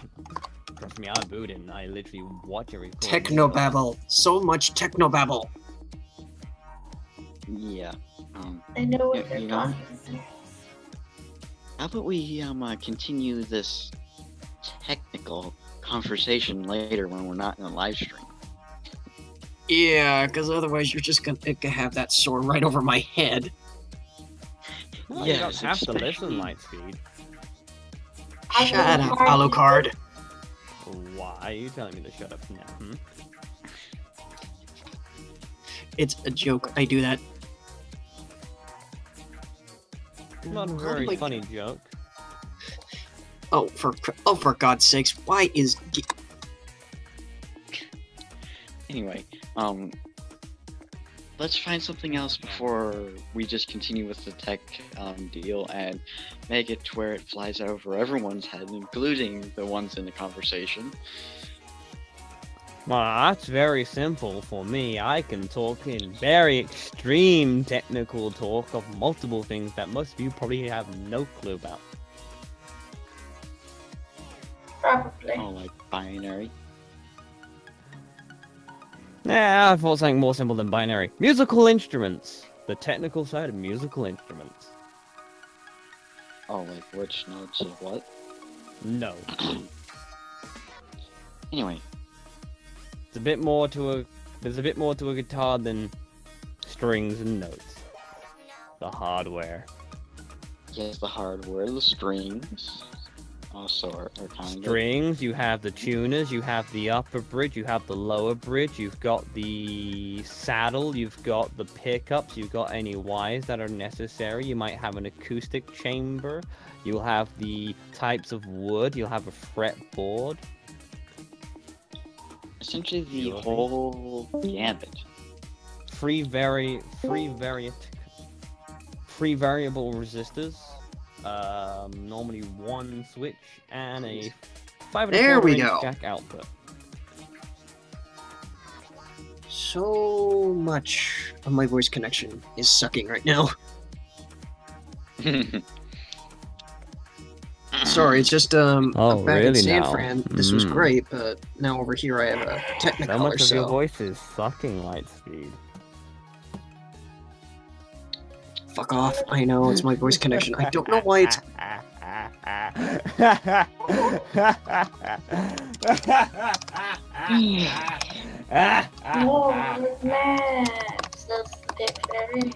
Trust me, I boot and I literally watch every core. Technobabble. So much technobabble. Yeah. I know what you they're know, talking about. how about we continue this technical conversation later when we're not in a live stream? Yeah, because otherwise you're just gonna have that sword right over my head. Well, you don't Yes, have to especially- listen Lightspeed. Shut up, Alucard. Why are you telling me to shut up now? Hmm? It's a joke. I do that. Not a very funny joke. Oh, for God's sakes! Why is? Anyway, let's find something else before we just continue with the tech deal and make it to where it flies over everyone's head, including the ones in the conversation. Well, that's very simple for me. I can talk in very extreme technical talk of multiple things that most of you probably have no clue about. Probably. Oh, like binary. Yeah, I thought something more simple than binary. Musical instruments. The technical side of musical instruments. Oh, like which notes of what? No. Anyway, It's a bit more to a. There's a bit more to a guitar than strings and notes. The hardware. yes, the hardware, the strings, also are kind Strings. You have the tuners. You have the upper bridge. You have the lower bridge. You've got the saddle. You've got the pickups. You've got any wires that are necessary. You might have an acoustic chamber. You'll have the types of wood. You'll have a fretboard. essentially the whole gambit. Free variable resistors. Normally one switch and a 5 There we 1/4" go. jack output. So much of my voice connection is sucking right now. Sorry, it's just Oh, I'm back really in San now? Fran. This was Mm. great, but now over here I have a So Technicolor, much of your so voice is sucking Lightspeed. fuck off. I know it's my voice connection. I don't know why it's. No, with maps. That's the dictionary.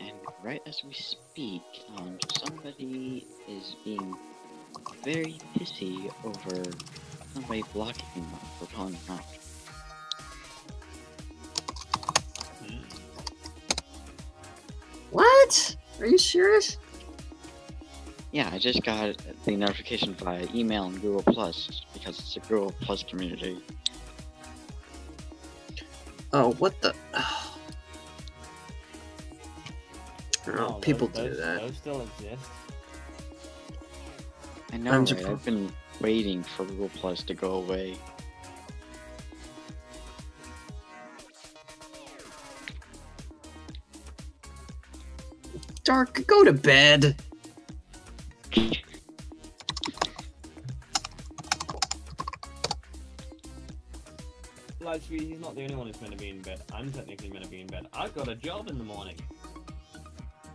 And right as we speak, somebody is being very pissy over somebody blocking them for calling them out. What? Are you serious? Yeah, I just got the notification via email and Google Plus because it's a Google Plus community. Oh, what the? Oh, people do those, that. Those still exist. I know, I'm right? surprised. I've been waiting for Google Plus to go away. Dark, go to bed. Lightspeed, he's not the only one who's meant to be in bed. I'm technically meant to be in bed. I've got a job in the morning.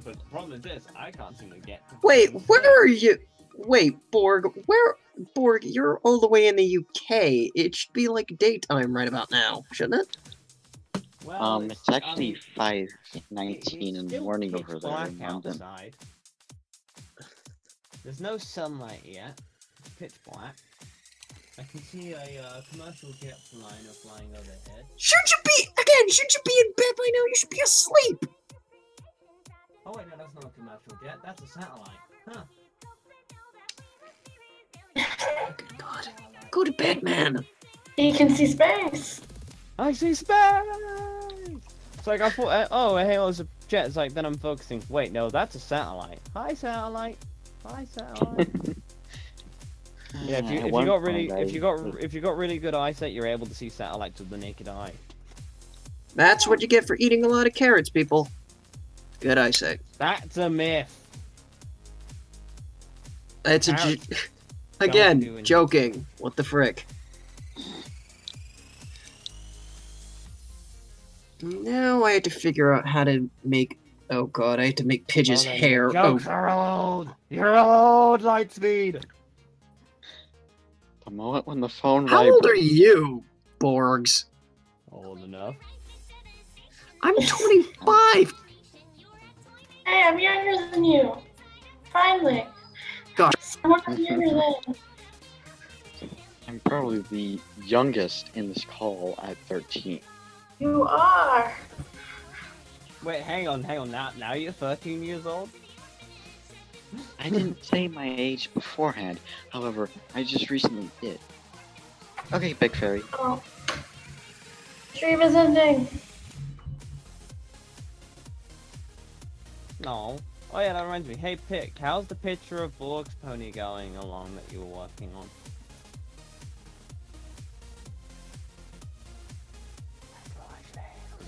But the problem is this, I can't seem to get to Wait, fucking where sleep. are you? Wait, Borg, Borg, you're all the way in the UK. It should be like daytime right about now, shouldn't it? Well, It's actually 5:19 in the still morning pitch over there black in London. outside. There's no sunlight yet. It's pitch black. I can see a commercial jet flying overhead. Shouldn't you be in bed by now? You should be asleep! Oh wait, no, that's not a commercial jet. That's a satellite. Huh. Good God. Go to bed, man. You can see space. I see space! It's like, I thought, oh, hey, it was a jet. It's like, then I'm focusing. Wait, no, that's a satellite. Hi, satellite. Hi, satellite. Yeah, if you got really good eyesight, you're able to see satellites with the naked eye. That's what you get for eating a lot of carrots, people. Good eyesight. That's a myth. It's again, joking. What the frick? Now I had to figure out how to make... Oh god, I had to make Pidge's hair... Jokes are old! You're old, Lightspeed! The moment when the phone How old are you, Borgs? Old enough. I'm 25! Hey, I'm younger than you. Finally. Gosh. Someone younger than. I'm probably the youngest in this call at 13. You are. Wait, hang on. Now you're 13 years old? I didn't say my age beforehand. However, I just recently did. Okay, Big Fairy. Oh. Stream is ending. No. Oh yeah, that reminds me. Hey, Pick, how's the picture of Borg's pony going along that you were working on?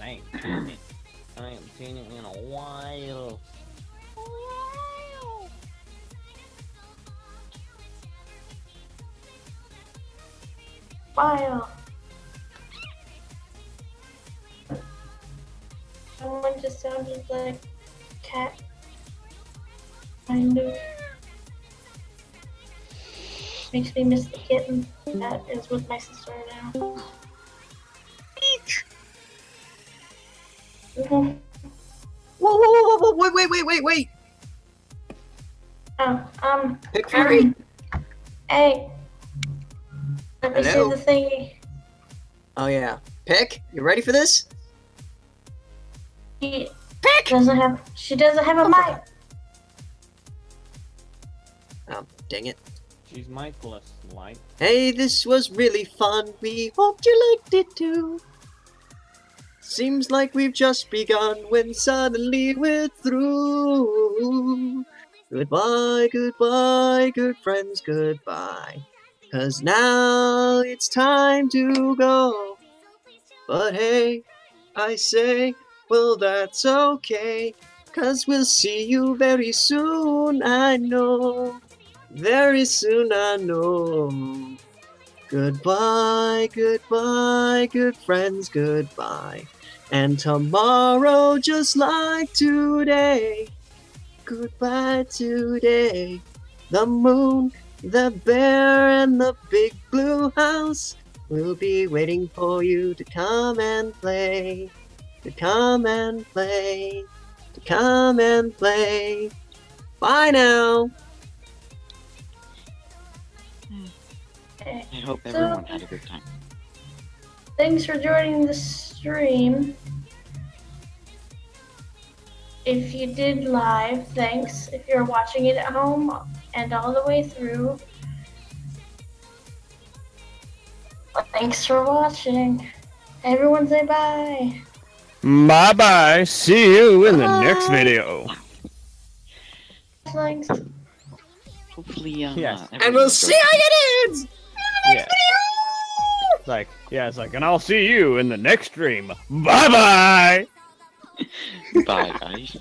I ain't seen it in a while. Wow. Someone just sounded like a cat. Kind of. Makes me miss the kitten. That is with my sister now. Whoa, whoa, whoa, whoa, wait! Oh, Big Fairy! Hey. Let me see Hello? the thingy. Oh yeah. Pick, you ready for this? She doesn't have a mic. Oh, dang it. She's micless, like. Hey, this was really fun. We hoped you liked it too. Seems like we've just begun when suddenly we're through. Goodbye, goodbye, good friends, goodbye. 'Cause now it's time to go. But hey, I say, well that's okay. 'Cause we'll see you very soon, I know. Very soon, I know. Goodbye, goodbye, good friends, goodbye. And tomorrow, just like today. Goodbye today. The moon, the bear, and the big blue house will be waiting for you to come and play. To come and play. To come and play. Bye now. Okay. I hope everyone had a good time. Thanks for joining the stream. If you did live, thanks. If you're watching it at home and all the way through, well, thanks for watching. Everyone say bye. Bye bye. See you in the next video. Thanks. Hopefully, Yes. And we'll see how it ends! Yeah. It's like, and I'll see you in the next stream. Bye bye. Bye, guys.